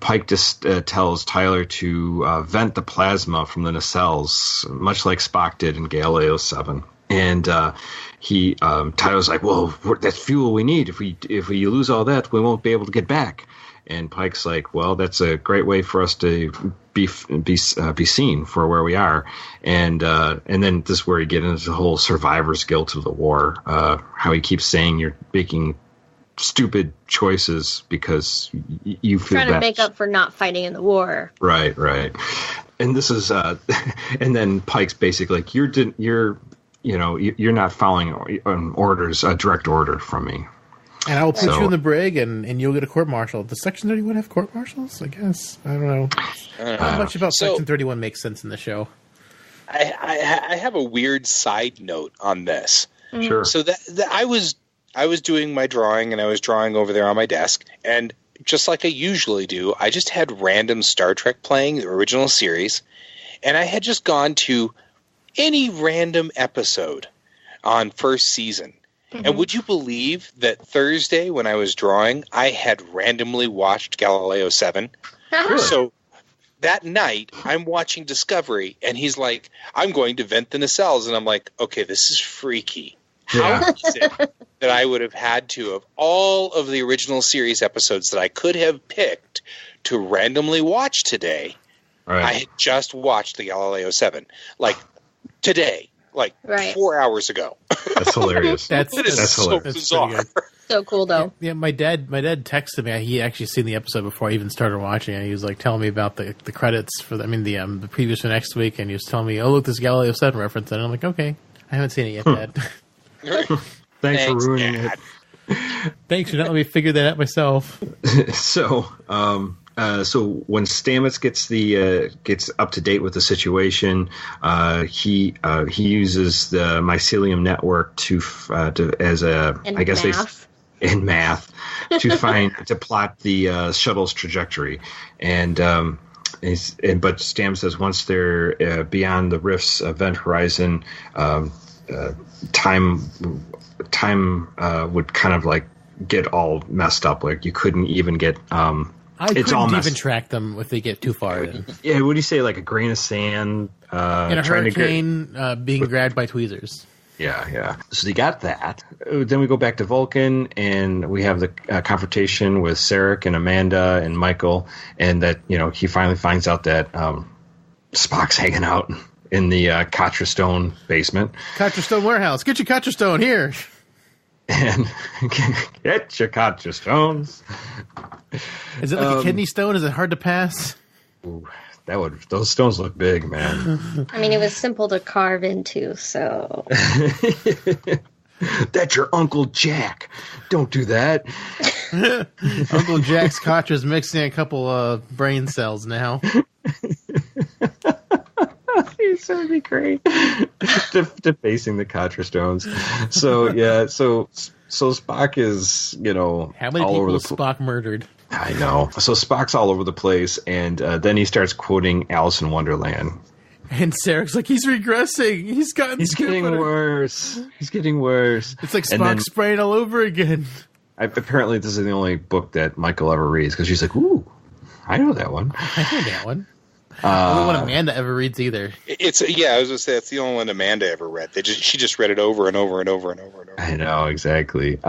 Pike just tells Tyler to vent the plasma from the nacelles, much like Spock did in Galileo 7. And Tyler's like, well, that's fuel we need. If we lose all that, we won't be able to get back. And Pike's like, well, that's a great way for us to be seen for where we are. And then this is where you get into the whole survivor's guilt of the war. How he keeps saying you're making stupid choices because you feel trying to make up for not fighting in the war. Right. And this is, and then Pike's basically like, you're not following orders, a direct order from me. And I will put you in the brig, and you'll get a court-martial. Does Section 31 have court-martials? I guess. I don't know. How much about Section 31 makes sense in the show? I have a weird side note on this. Sure. So that I was doing my drawing, and I was drawing over there on my desk, and just like I usually do, I just had random Star Trek playing, the original series, and I had just gone to any random episode on first season. Mm-hmm. And would you believe that Thursday when I was drawing, I had randomly watched Galileo 7? So that night, I'm watching Discovery, and he's like, I'm going to vent the nacelles. And I'm like, okay, this is freaky. How is it that I would have had to, of all of the original series episodes that I could have picked to randomly watch today, I had just watched the Galileo 7. Like, today. 4 hours ago. That's hilarious. That's so bizarre. So cool, though. Yeah, my dad texted me. He actually seen the episode before I even started watching it. He was like telling me about the credits for the previews for next week, and he was telling me, "Oh, look, this Galileo 7 reference." And I'm like, "Okay, I haven't seen it yet, Dad." Thanks for ruining it. Thanks for not letting me figure that out myself. So when Stamets gets up to date with the situation, he uses the mycelium network in math to plot the shuttle's trajectory, but Stamets says once they're beyond the rift's event horizon, time would kind of like get all messed up. Like you couldn't even get. I couldn't even track them if they get too far in. Yeah, what do you say? Like a grain of sand in a hurricane being grabbed by tweezers. Yeah. So they got that. Then we go back to Vulcan, and we have the confrontation with Sarek and Amanda and Michael, and that he finally finds out that Spock's hanging out in the Katra Stone basement. Katra Stone warehouse. Get your Katra Stone here. And get your Katra Stones. Is it like a kidney stone? Is it hard to pass? Ooh, those stones look big, man. I mean, it was simple to carve into, so. That's your Uncle Jack. Don't do that. Uncle Jack's Koch is mixing a couple brain cells now. It's gonna be great. Defacing the Katra stones. So yeah, so Spock is, how many all people over was Spock murdered? I know. So Spock's all over the place, and then he starts quoting Alice in Wonderland. And Sarek's like, he's regressing. He's getting worse. He's getting worse. It's like Spock's spraying all over again. Apparently, this is the only book that Michael ever reads, because she's like, ooh, I know that one. I know that one. Only one Amanda ever reads either. I was going to say that's the only one Amanda ever read. She just read it over and over and over and over and over. I know, exactly.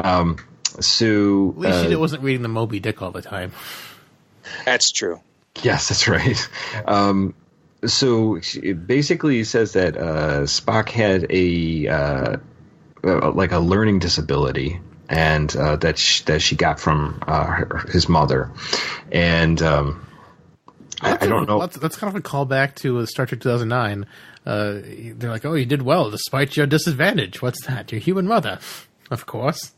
So at least she wasn't reading the Moby Dick all the time. That's true. Yes, that's right. So it basically says that Spock had a learning disability, and that she got from his mother, and I don't know. That's kind of a callback to Star Trek 2009. They're like, "Oh, you did well despite your disadvantage." What's that? Your human mother, of course.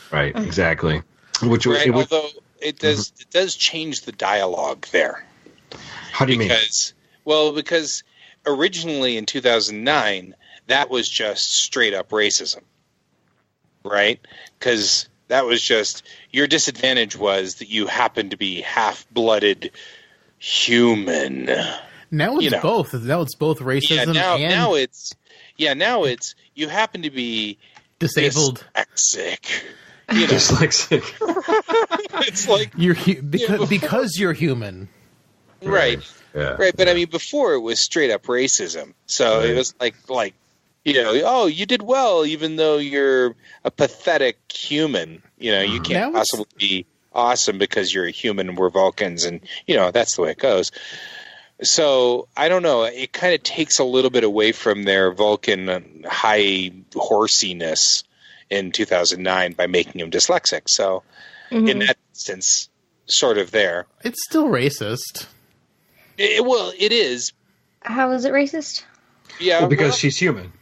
Right. Exactly. Although it does change the dialogue there. How do you mean? Because originally in 2009, that was just straight up racism, right? Because that was just, your disadvantage was that you happened to be half-blooded human. Now it's both. Now it's both racism and... now it's you happen to be disabled. Dyslexic. Dyslexic. It's like... because you're human. Right. Yeah. Right, but I mean, before it was straight up racism. So It was like, oh, you did well, even though you're a pathetic human. You can't possibly be awesome because you're a human and we're Vulcans, and that's the way it goes. So I don't know. It kind of takes a little bit away from their Vulcan high horsiness in 2009 by making him dyslexic. So in that sense, sort of there. It's still racist. It is. How is it racist? Yeah, because she's human.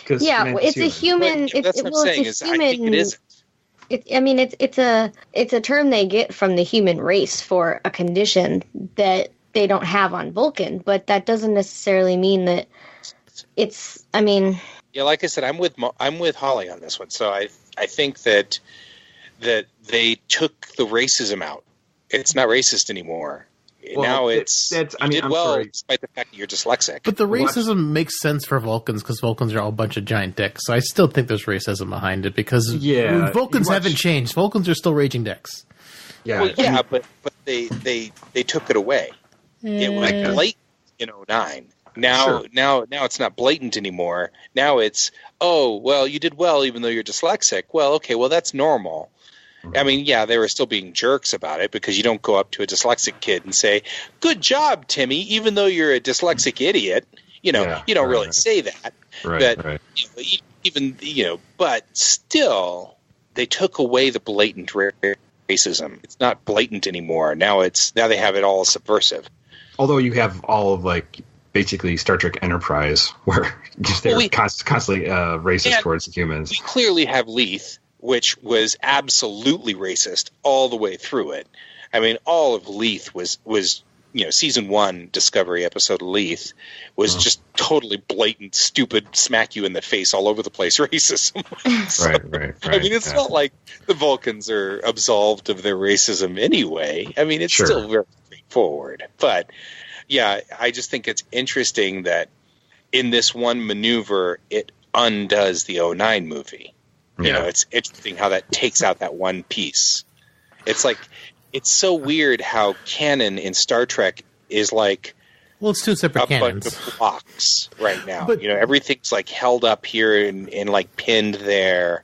It's a human. That's what I'm saying. I think it isn't. It's a term they get from the human race for a condition that they don't have on Vulcan, but that doesn't necessarily mean that it's. I mean, yeah, like I said, I'm with Holly on this one. So I think that they took the racism out. It's not racist anymore. Now sorry. Despite the fact that you're dyslexic. But the racism makes sense for Vulcans because Vulcans are all a bunch of giant dicks. So I still think there's racism behind it because Vulcans haven't changed. Vulcans are still raging dicks. Yeah, but they took it away. It was blatant in 2009. Now it's not blatant anymore. Now it's, oh, well, you did well even though you're dyslexic. Well, okay, well, that's normal. I mean, yeah, they were still being jerks about it because you don't go up to a dyslexic kid and say, "Good job, Timmy," even though you're a dyslexic idiot. You don't really say that. Right, but but still, they took away the blatant racism. It's not blatant anymore. Now they have it all subversive. Although you have all of basically Star Trek Enterprise, where they're constantly racist towards the humans. We clearly have Leith, which was absolutely racist all the way through it. I mean, all of Leith was season 1 Discovery episode of Leith was just totally blatant, stupid, smack you in the face all over the place racism. Right. I mean, it's not like the Vulcans are absolved of their racism anyway. I mean, it's still very straightforward. But yeah, I just think it's interesting that in this one maneuver, it undoes the 2009 movie. It's interesting how that takes out that one piece. It's like, it's so weird how canon in Star Trek is like, well, it's two separate canons. Bunch of blocks right now. But, everything's like held up here and like pinned there,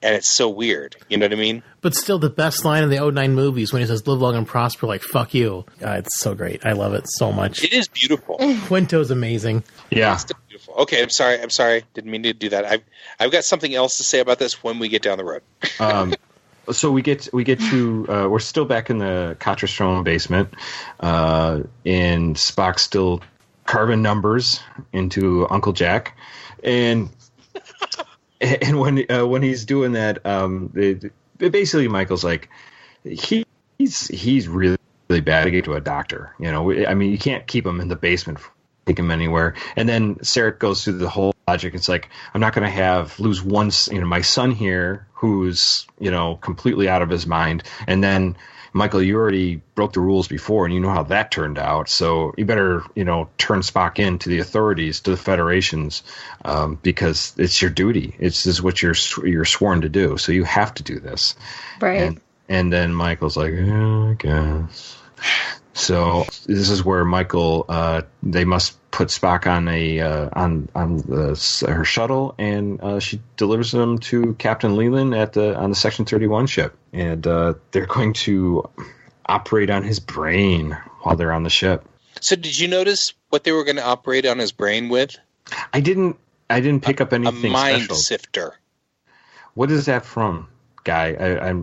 and it's so weird. You know what I mean? But still, the best line in the 2009 movies when he says "Live long and prosper," like "fuck you." It's so great. I love it so much. It is beautiful. Quinto's amazing. Yeah. It's beautiful. Okay, I'm sorry. Didn't mean to do that. I've got something else to say about this when we get down the road. So we get to we're still back in the Catrastrom basement, and Spock's still carving numbers into Uncle Jack, and when he's doing that, basically Michael's like he's really bad to get to a doctor. I mean, you can't keep him in the basement. Take him anywhere. And then Sarek goes through the whole logic. It's like, I'm not going to lose one, my son here who's, completely out of his mind. And then, Michael, you already broke the rules before and you know how that turned out. So you better, turn Spock in to the authorities, to the federations, because it's your duty. This is what you're sworn to do. So you have to do this. Right. And then Michael's like, I guess. So this is where Michael, they must put Spock on her shuttle, and she delivers him to Captain Leland on the Section 31 ship, and they're going to operate on his brain while they're on the ship. So did you notice what they were going to operate on his brain with? I didn't pick up anything a mind special. sifter. What is that from, Guy?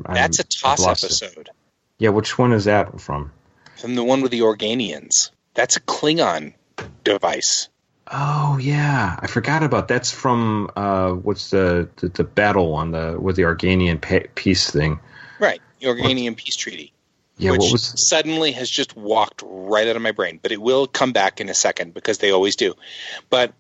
That's a TOS episode. Yeah, which one is that from? From the one with the Organians. That's a Klingon device. Oh yeah, I forgot about that's from what's the battle one with the Organian peace thing. Right, the Organian peace treaty. Yeah, which what was suddenly has just walked right out of my brain, but it will come back in a second because they always do. But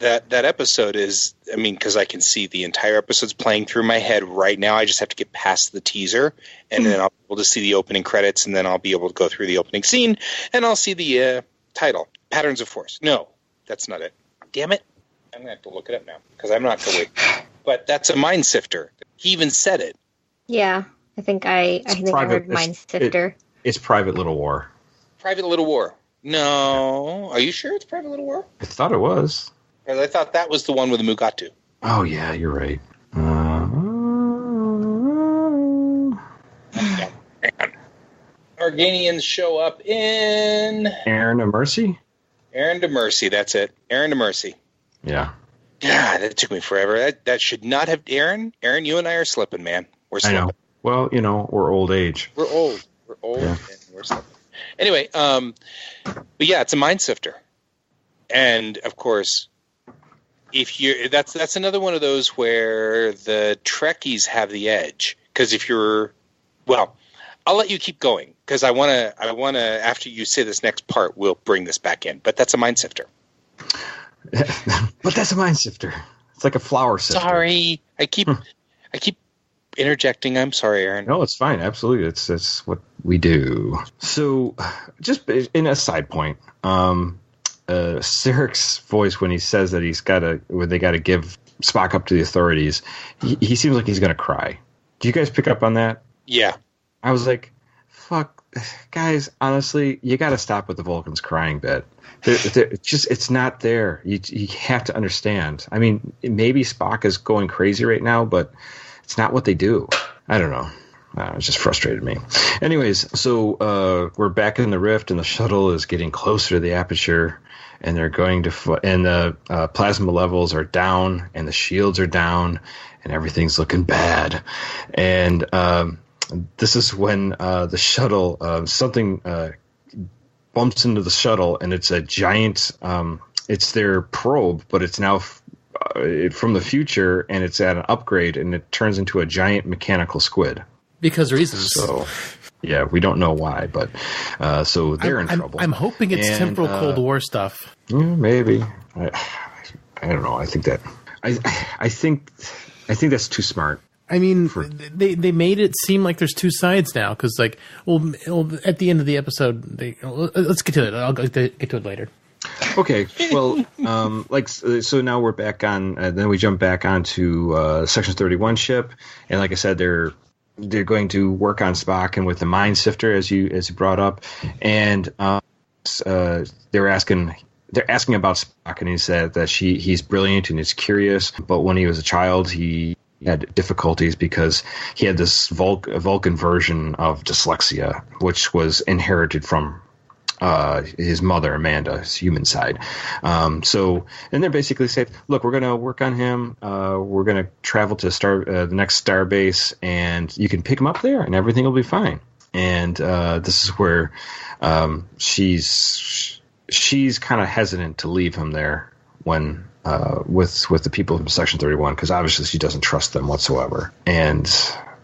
that episode is, I mean, because I can see the entire episode's playing through my head right now. I just have to get past the teaser, and then I'll be able to see the opening credits, and then I'll be able to go through the opening scene, and I'll see the title, Patterns of Force. No, that's not it. Damn it. I'm going to have to look it up now, because I'm not going to wait. But that's a mind sifter. He even said it. Yeah, I think I heard mind sifter. It's Private Little War. Private Little War. No. Are you sure it's Private Little War? I thought it was. I thought that was the one with the Mugatu. Oh, yeah, you're right. Organians show up in... Aaron of Mercy? Aaron to Mercy, that's it. Aaron to Mercy. Yeah. God, that took me forever. That should not have... Aaron, you and I are slipping, man. We're slipping. I know. Well, we're old age. We're old. Yeah. And we're slipping. Anyway, but yeah, it's a mind sifter. And, of course... that's another one of those where the Trekkies have the edge, because I'll let you keep going, because I want to after you say this next part, we'll bring this back in. But that's a mind sifter. But that's a mind sifter. It's like a flower sifter. Sorry, I keep interjecting. I'm sorry, Aaron. No, it's fine. Absolutely, it's what we do. So, just in a side point, Sarek's voice when he says that they got to give Spock up to the authorities, he seems like he's going to cry. Do you guys pick up on that? Yeah. I was like, fuck, guys, honestly, you got to stop with the Vulcans crying bit. It's not there. You have to understand. I mean, maybe Spock is going crazy right now, but it's not what they do. I don't know. It just frustrated me. Anyways, so we're back in the rift, and the shuttle is getting closer to the aperture, and they're going to, and the plasma levels are down, and the shields are down, and everything's looking bad. And this is when the shuttle, something bumps into the shuttle, and it's a giant. It's their probe, but it's now from the future, and it's at an upgrade, and it turns into a giant mechanical squid. Because reasons. So, yeah, we don't know why, but so they're in trouble. I'm hoping it's temporal Cold War stuff. Yeah, maybe. I don't know. I think that I think that's too smart. I mean, they made it seem like there's two sides now, because at the end of the episode, let's get to it. I'll get to it later. Okay, well, so now we're back on. Then we jump back onto Section 31 ship, and like I said, they're going to work on Spock and with the mind sifter, as you brought up, and they're asking about Spock, and he said that he's brilliant and he's curious, but when he was a child, he had difficulties because he had this Vulcan version of dyslexia, which was inherited from his mother, Amanda, his human side. And they're basically saying, look, we're going to work on him. We're going to travel to the next star base, and you can pick him up there, and everything will be fine. And this is where she's kind of hesitant to leave him there when with the people from Section 31, because obviously she doesn't trust them whatsoever. And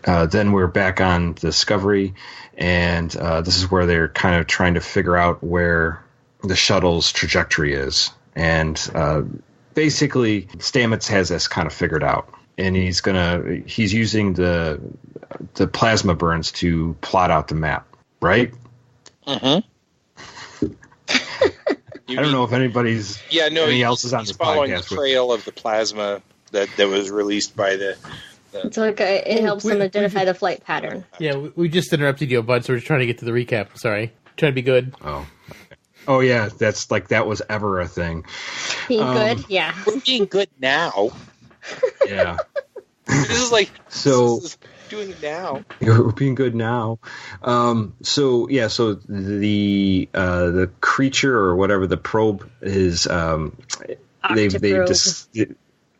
then we're back on Discovery, and this is where they're kind of trying to figure out where the shuttle's trajectory is. And basically, Stamets has this kind of figured out, and he's using the plasma burns to plot out the map, right? Mm-hmm. I don't know if anybody else is on this following podcast. The trail of the plasma that was released by the. It's like it helps them identify the flight pattern. Yeah, we just interrupted you a bunch, so we're trying to get to the recap. Sorry, trying to be good. Oh yeah, that's like that was ever a thing. Being good, yeah. We're being good now. Yeah. This is like this is doing it now. We're being good now. So the creature or whatever the probe is, the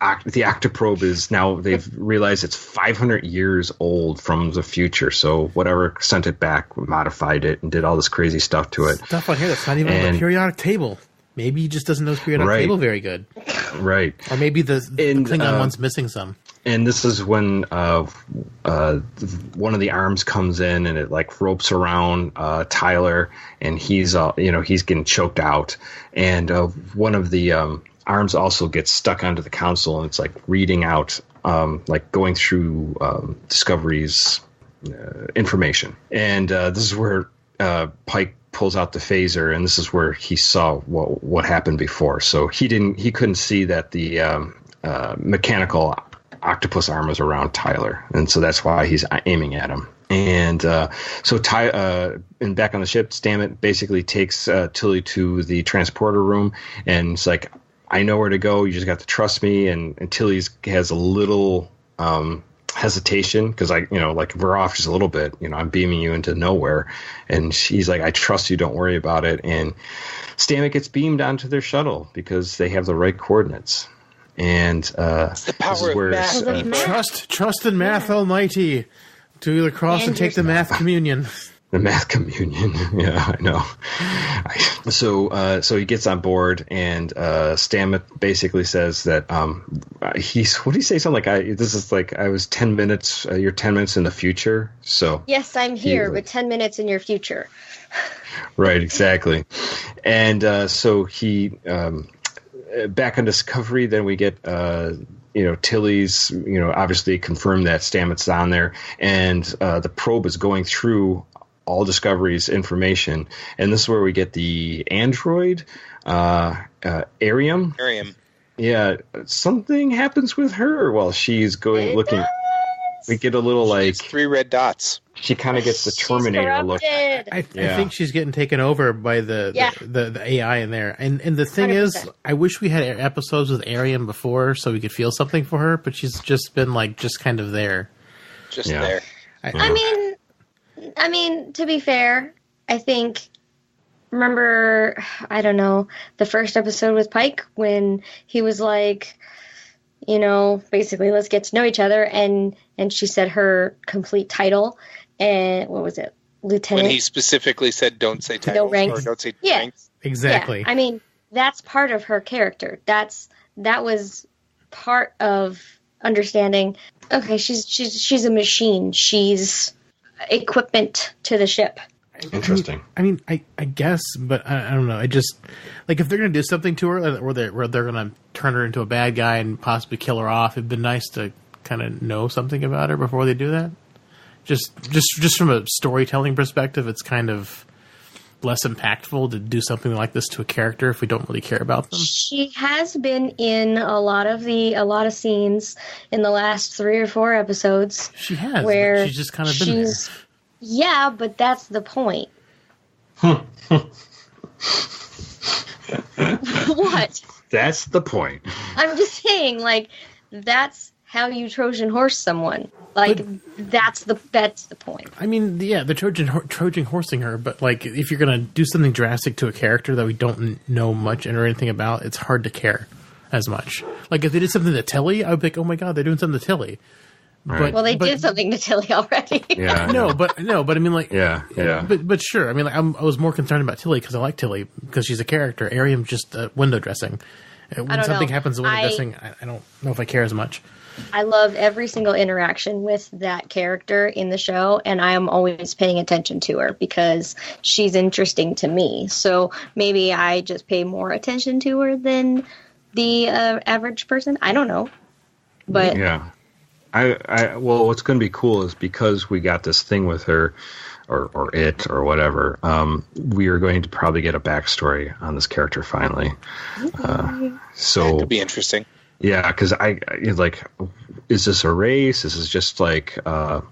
octoprobe is now, they've realized it's 500 years old from the future. So whatever sent it back, modified it, and did all this crazy stuff to it. Stuff on here that's not even on the periodic table. Maybe he just doesn't know his periodic table very good. Right. Or maybe the Klingon one's missing some. And this is when one of the arms comes in and it like ropes around Tyler, and he's getting choked out. And one of the arms also gets stuck onto the console, and it's like reading out, like going through Discovery's information. And this is where Pike pulls out the phaser, and this is where he saw what happened before. So he couldn't see that the mechanical octopus arm was around Tyler, and so that's why he's aiming at him. And and back on the ship, Stamets basically takes Tilly to the transporter room, and it's like, I know where to go. You just got to trust me. And Tilly has a little hesitation because if we're off just a little bit, I'm beaming you into nowhere, and she's like, I trust you. Don't worry about it. And Stamets gets beamed onto their shuttle because they have the right coordinates. And it's the power of math. Trust in math almighty to either cross and take the math communion. The math communion. Yeah, I know. So he gets on board, and Stamets basically says that what did he say? Something like, I was 10 minutes. You're 10 minutes in the future. So yes, I'm here, but 10 minutes in your future. Right, exactly. And so he. Back on Discovery, then we get Tilly's, obviously confirmed that Stamets is on there, and the probe is going through all Discovery's information, and this is where we get the android, Arium. Yeah, something happens with her while she's looking. We get a little like 3 red dots. She kind of gets the Terminator look. I think she's getting taken over by the AI in there. And the thing 100%. Is, I wish we had episodes with Arian before so we could feel something for her, but she's just been just kind of there. Just there. I mean, to be fair, I think, remember, I don't know, the first episode with Pike when he was like, basically, let's get to know each other, and she said her complete title, and what was it, Lieutenant? When he specifically said, "Don't say titles," no ranks. Or "Don't say ranks." Exactly. Yeah. I mean, that's part of her character. That was part of understanding. Okay, she's a machine. She's equipment to the ship. Interesting. I guess, but I don't know. I just if they're going to do something to her, or they're going to turn her into a bad guy and possibly kill her off, it'd been nice to kind of know something about her before they do that. Just from a storytelling perspective, it's kind of less impactful to do something like this to a character if we don't really care about them. She has been in a lot of scenes in the last 3 or 4 episodes. She has, where but she's just kind of been there. Yeah, but that's the point. What? That's the point. I'm just saying, that's how you Trojan horse someone. Like, that's the point. I mean, yeah, the Trojan horsing her, but like, if you're gonna do something drastic to a character that we don't know much or anything about, it's hard to care as much. Like, if they did something to Tilly, I would be like, oh my god, they're doing something to Tilly. Right. Well, they did something to Tilly already. Yeah. But I mean, like, Yeah. But sure, I mean, like, I was more concerned about Tilly because I like Tilly because she's a character. Ariam's just window dressing. When something happens to window dressing, I don't know if I care as much. I love every single interaction with that character in the show, and I am always paying attention to her because she's interesting to me. So maybe I just pay more attention to her than the average person. I don't know, but yeah. Well, what's going to be cool is because we got this thing with her, or it, or whatever. We are going to probably get a backstory on this character finally. So that could be interesting. Yeah, because like, is this a race? Is this just like a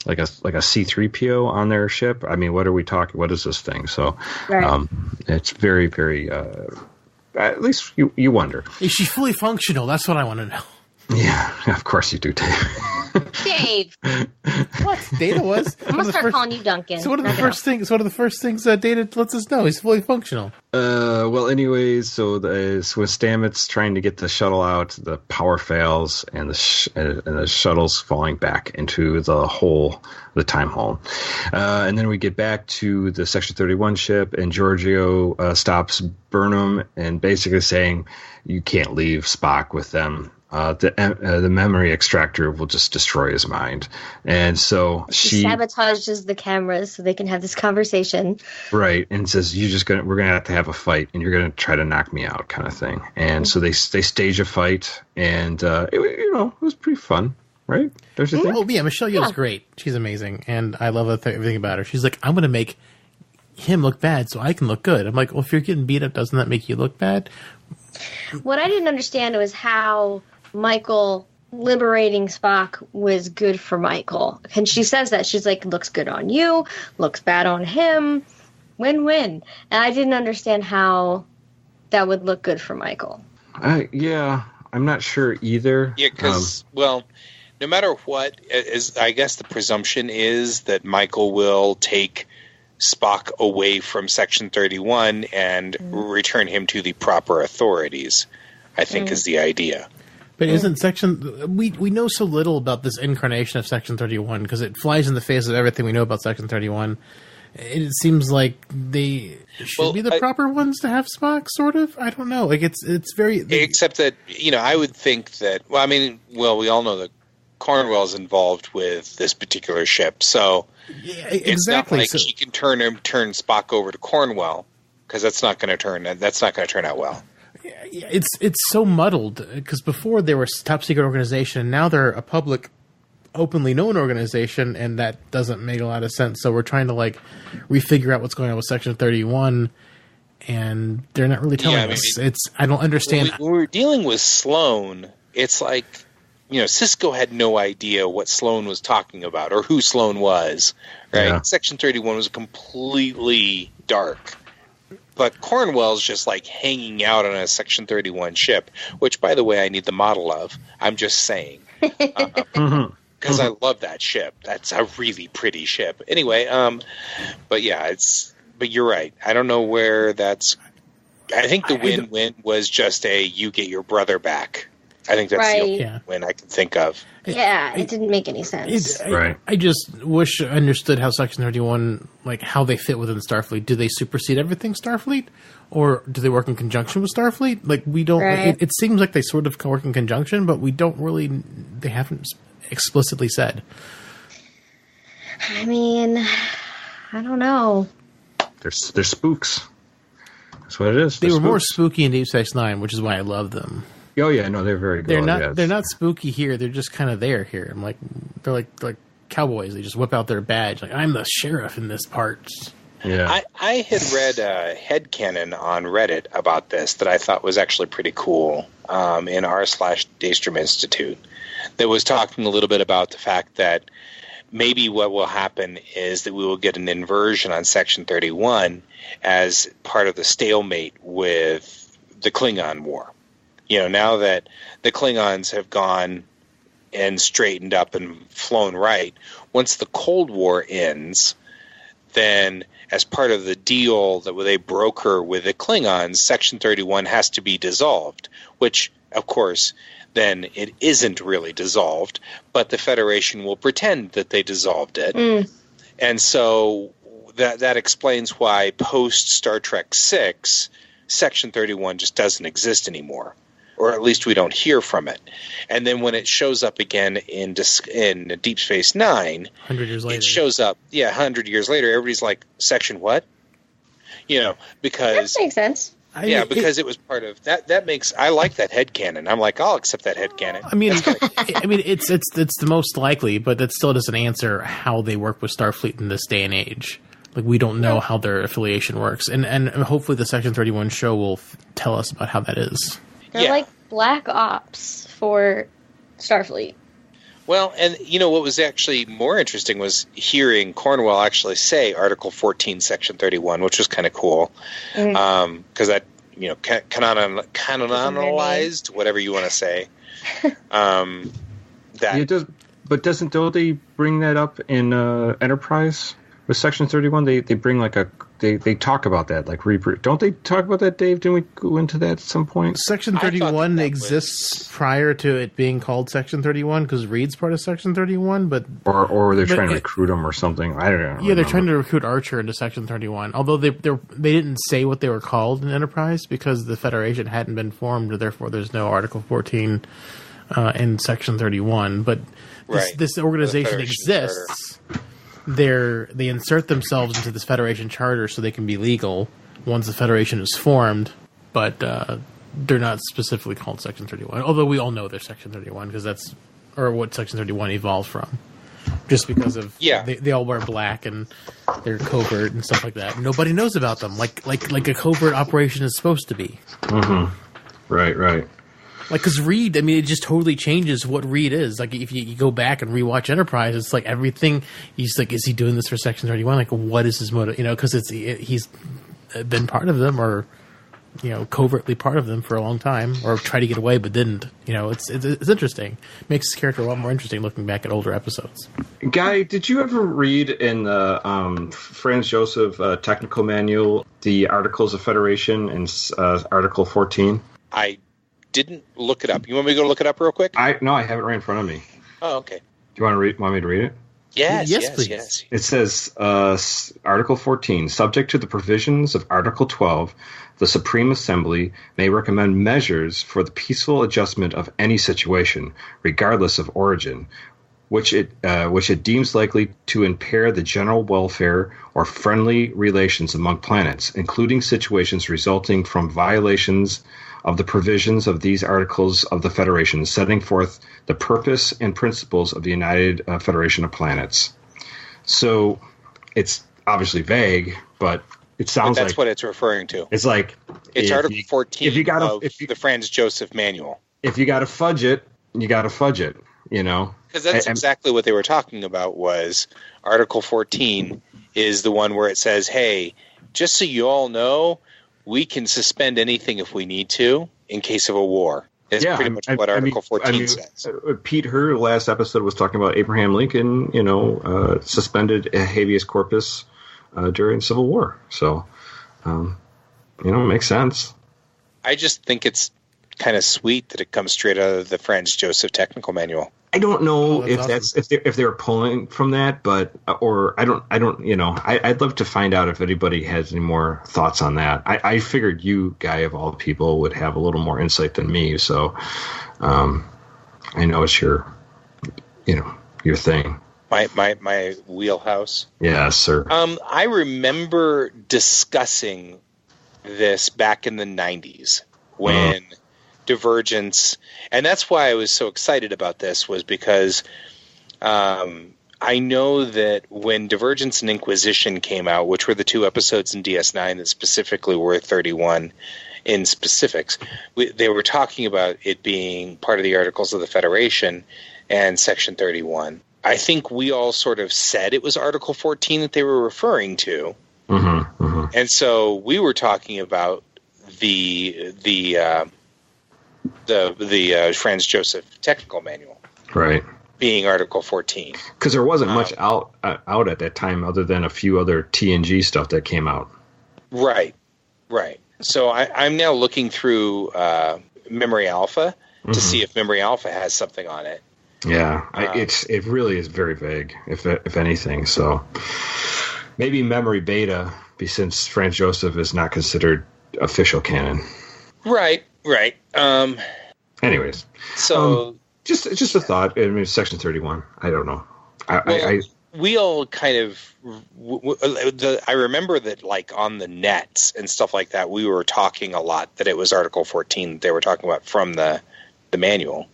C-3PO on their ship? I mean, what are we talking? What is this thing? So, right. It's very, very. At least you wonder. Is she fully functional? That's what I want to know. Yeah, of course you do, Dave. Dave. What? Data was? I'm going to start calling you Duncan. So what are the first things? What are the first things Data lets us know? He's fully functional. Well, anyways, so with Stamets trying to get the shuttle out, the power fails, and the shuttle's falling back into the time hole. And then we get back to the Section 31 ship, and Giorgio stops Burnham and basically saying, "You can't leave Spock with them. The memory extractor will just destroy his mind." And so she sabotages the cameras so they can have this conversation. Right. And says, we're going to have a fight and you're going to try to knock me out, kind of thing. And so they stage a fight, and it was pretty fun. Right? There's a thing. Oh yeah, Michelle Yeoh's great. She's amazing. And I love everything about her. She's like, I'm going to make him look bad so I can look good. I'm like, well, if you're getting beat up, doesn't that make you look bad? What I didn't understand was how Michael liberating Spock was good for Michael. And she says that. She's like, looks good on you, looks bad on him, win-win. And I didn't understand how that would look good for Michael. Yeah, I'm not sure either. Yeah, because, well, no matter what, I guess the presumption is that Michael will take Spock away from Section 31 and return him to the proper authorities, I think is the idea. But isn't we know so little about this incarnation of Section 31 because it flies in the face of everything we know about Section 31. It seems like they should be the proper ones to have Spock, sort of. I don't know. Like it's very. Except that I would think that. Well, I mean, we all know that Cornwell's involved with this particular ship, so yeah, exactly. It's not like he can turn Spock over to Cornwell because that's not going to turn out well. It's so muddled because before they were a top secret organization, and now they're a public, openly known organization, and that doesn't make a lot of sense. So we're trying to refigure out what's going on with Section 31, and they're not really telling us. I don't understand. When we were dealing with Sloan, it's like Cisco had no idea what Sloan was talking about or who Sloan was. Right? Yeah. Section 31 was completely dark. But Cornwell's just hanging out on a Section 31 ship, which, by the way, I need the model of. I'm just saying. Because I love that ship. That's a really pretty ship. Anyway, but you're right. I don't know where that's. I think the win-win was just you get your brother back. I think that's the only win I can think of. Yeah, it didn't make any sense. I just wish I understood how Section 31, how they fit within Starfleet. Do they supersede everything Starfleet? Or do they work in conjunction with Starfleet? We don't... Right. It seems like they sort of work in conjunction, but we don't really... They haven't explicitly said. I mean, I don't know. They're spooks. That's what it is. They were more spooky in Deep Space Nine, which is why I love them. Oh yeah, no, they're very good. They're not spooky here. They're just kind of there here. I'm they're like cowboys. They just whip out their badge. I'm the sheriff in this part. Yeah, I had read a headcanon on Reddit about this that I thought was actually pretty cool in r/Daystrom Institute that was talking a little bit about the fact that maybe what will happen is that we will get an inversion on Section 31 as part of the stalemate with the Klingon War. Now that the Klingons have gone and straightened up and flown right. Once the Cold War ends, then as part of the deal that they broker with the Klingons, Section 31 has to be dissolved, which, of course, then it isn't really dissolved, but the Federation will pretend that they dissolved it. Mm. And so that explains why post Star Trek VI, Section 31 just doesn't exist anymore, or at least we don't hear from it. And then when it shows up again in Deep Space Nine, 100 years later, it shows up. 100 years later, everybody's like, "Section what?" Because that makes sense. Because it was part of that. That makes I like that headcanon. I'm like, I'll accept that headcanon. I mean, it's the most likely, but that still doesn't answer how they work with Starfleet in this day and age. Like, we don't know how their affiliation works, and hopefully the Section 31 show will tell us about how that is. They're like Black Ops for Starfleet. Well, and what was actually more interesting was hearing Cornwell actually say Article 14, Section 31, which was kind of cool, because that canonized, whatever you want to say. Don't they bring that up in Enterprise with Section 31? They bring they talk about that, like don't they talk about that, Dave? Didn't we go into that at some point? Section 31 exists prior to it being called Section 31 because Reed's part of Section 31, but or they're trying to recruit him or something. I don't know. Yeah, they're trying to recruit Archer into Section 31. Although they didn't say what they were called in Enterprise because the Federation hadn't been formed, therefore there's no Article 14 in Section 31. But this organization exists. They insert themselves into this Federation charter so they can be legal once the Federation is formed, but they're not specifically called Section 31. Although we all know they're Section 31 because that's what Section 31 evolved from, just because of they all wear black and they're covert and stuff like that. Nobody knows about them, like a covert operation is supposed to be. Mm-hmm. Right. Like, because Reed, I mean, it just totally changes what Reed is. Like, if you go back and rewatch Enterprise, it's like everything. He's like, is he doing this for Section 31? Like, what is his motive? Because he's been part of them, or covertly part of them for a long time, or tried to get away but didn't. It's interesting. Makes his character a lot more interesting looking back at older episodes. Guy, did you ever read in the Franz Joseph technical manual the Articles of Federation in Article 14? I didn't look it up. You want me to go look it up real quick? No, I have it right in front of me. Oh, okay. Do you want me to read it? Yes, please. Yes. It says, Article 14, subject to the provisions of Article 12, the Supreme Assembly may recommend measures for the peaceful adjustment of any situation, regardless of origin, which it deems likely to impair the general welfare or friendly relations among planets, including situations resulting from violations of the provisions of these articles of the Federation, setting forth the purpose and principles of the United Federation of Planets. So it's obviously vague, but it sounds that's what it's referring to. It's like it's Article 14 of the Franz Joseph Manual. If you got to fudge it, you got to fudge it. Because that's exactly what they were talking about. Was Article 14 is the one where it says, "Hey, just so you all know, we can suspend anything if we need to in case of a war." It's pretty much what Article 14 says. Pete Herr, last episode, was talking about Abraham Lincoln, suspended habeas corpus during Civil War. So, it makes sense. I just think it's kind of sweet that it comes straight out of the Franz Joseph Technical Manual. I don't know if awesome. if they're pulling from that, but I'd love to find out if anybody has any more thoughts on that. I figured you, Guy, of all people, would have a little more insight than me. So, I know it's your thing. My wheelhouse. Yes, sir. I remember discussing this back in the 90s when Divergence, and that's why I was so excited about this, was because I know that when Divergence and Inquisition came out, which were the two episodes in DS9 that specifically were 31 in specifics, they were talking about it being part of the Articles of the Federation and Section 31. I think we all sort of said it was Article 14 that they were referring to. Mm-hmm, mm-hmm. And so we were talking about the Franz Joseph Technical Manual. Right. Being Article 14. Because there wasn't much out at that time other than a few other TNG stuff that came out. Right. So I'm now looking through Memory Alpha to see if Memory Alpha has something on it. Yeah, it really is very vague, if anything. So maybe Memory Beta, since Franz Joseph is not considered official canon. Right. Anyways, so just a thought. I mean, Section 31. I don't know. We all kind of. I remember that, like on the nets and stuff like that, we were talking a lot that it was Article 14 they were talking about from the manual,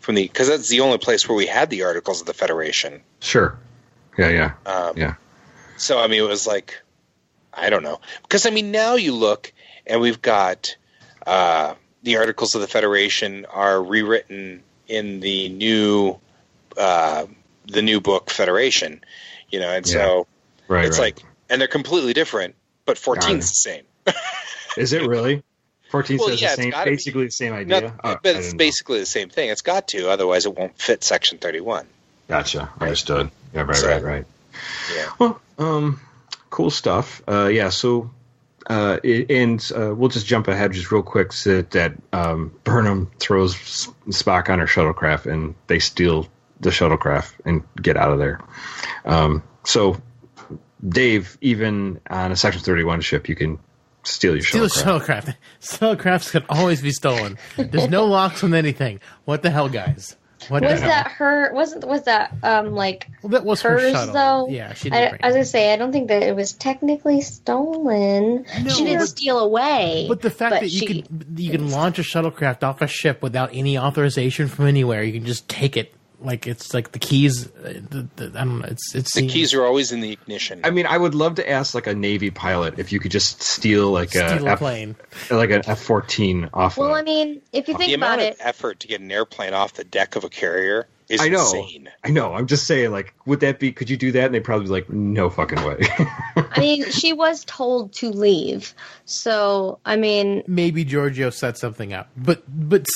because that's the only place where we had the Articles of the Federation. Sure. Yeah. So I mean, it was like, I don't know, because I mean, now you look and we've got the Articles of the Federation are rewritten in the new book Federation, and so it's like, and they're completely different, but 14's the same. Is it really? 14 says the same, basically the same idea? But it's basically the same thing. It's got to, otherwise it won't fit Section 31. Gotcha. Understood. Yeah, right. Yeah. Well, cool stuff. So we'll just jump ahead just real quick so that Burnham throws Spock on her shuttlecraft and they steal the shuttlecraft and get out of there. So, Dave, even on a Section 31 ship, you can steal your shuttlecraft. Shuttlecrafts can always be stolen. There's no locks on anything. What the hell, guys? Was that her? Was that like? Well, that was hers, her shuttle. though. Yeah, she I did. was gonna say, I don't think that it was technically stolen. No, she didn't steal away. But the fact that you can launch a shuttlecraft off a ship without any authorization from anywhere, you can just take it. Like it's like the keys. I don't know. It's the keys are always in the ignition. I mean, I would love to ask like a Navy pilot if you could just steal a plane, like an F-14 off. Well, I mean, if you think about it, the amount of effort to get an airplane off the deck of a carrier is insane. I know. I'm just saying, like, would that be? Could you do that? And they'd probably be like, no fucking way. I mean, she was told to leave, so I mean, maybe Giorgio set something up, but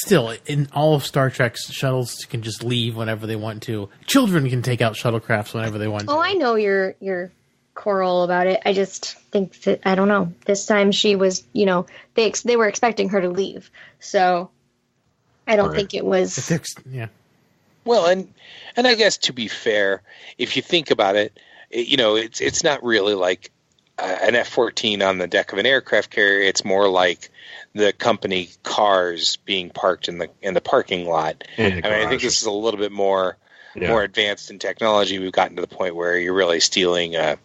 still, in all of Star Trek's shuttles can just leave whenever they want to. Children can take out shuttlecrafts whenever they want to. Oh, I know you're Coral about it. I just think that I don't know. This time she was, they were expecting her to leave, so I don't think it was. Yeah. Well, and I guess to be fair, if you think about it, it's not really like an F-14 on the deck of an aircraft carrier. It's more like the company cars being parked in the parking lot. I think this is a little bit more advanced in technology. We've gotten to the point where you're really stealing a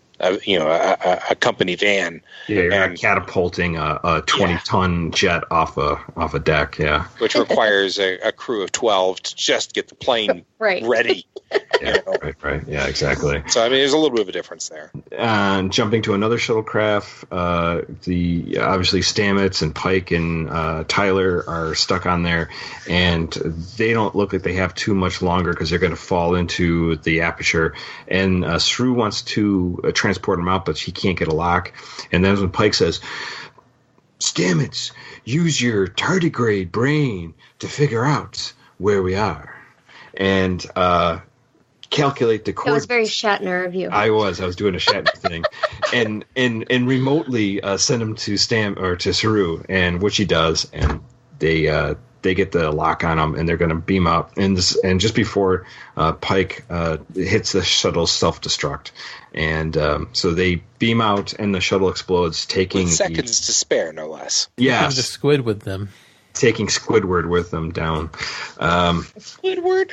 company van. Yeah, you're not catapulting a 20-ton jet off a deck. Yeah, which requires a crew of 12 to just get the plane ready. Right. Yeah, exactly. So I mean, there's a little bit of a difference there. Jumping to another shuttlecraft, obviously Stamets and Pike and Tyler are stuck on there, and they don't look like they have too much longer because they're going to fall into the aperture. And Saru wants to transport him out, but she can't get a lock. And then when Pike says, "Stamets, use your tardigrade brain to figure out where we are," and calculate the coordinates. That was very Shatner of you. I was doing a Shatner thing, and remotely send him to to Saru, and which he does, and they get the lock on him, and they're going to beam up, and just before Pike hits the shuttle's self-destruct, and so they beam out, and the shuttle explodes, taking with seconds to spare, no less. Yes, the squid with them. Taking Squidward with them down. Squidward.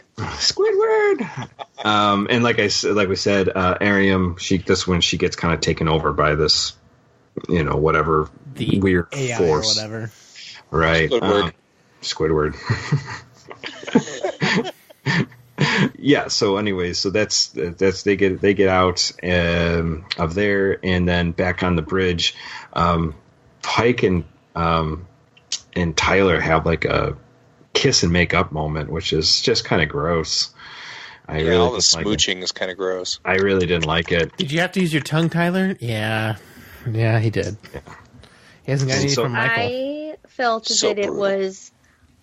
And like we said, Ariam, this one she gets kind of taken over by this, whatever the weird AI force, or whatever. Right. Squidward. Yeah. So, anyways, so that's they get out of there, and then back on the bridge, Pike and Tyler have like a kiss and make up moment, which is just kind of gross. All the smooching is kind of gross. I really didn't like it. Did you have to use your tongue, Tyler? Yeah, he did. Yeah. He hasn't got any from Michael. I felt that it was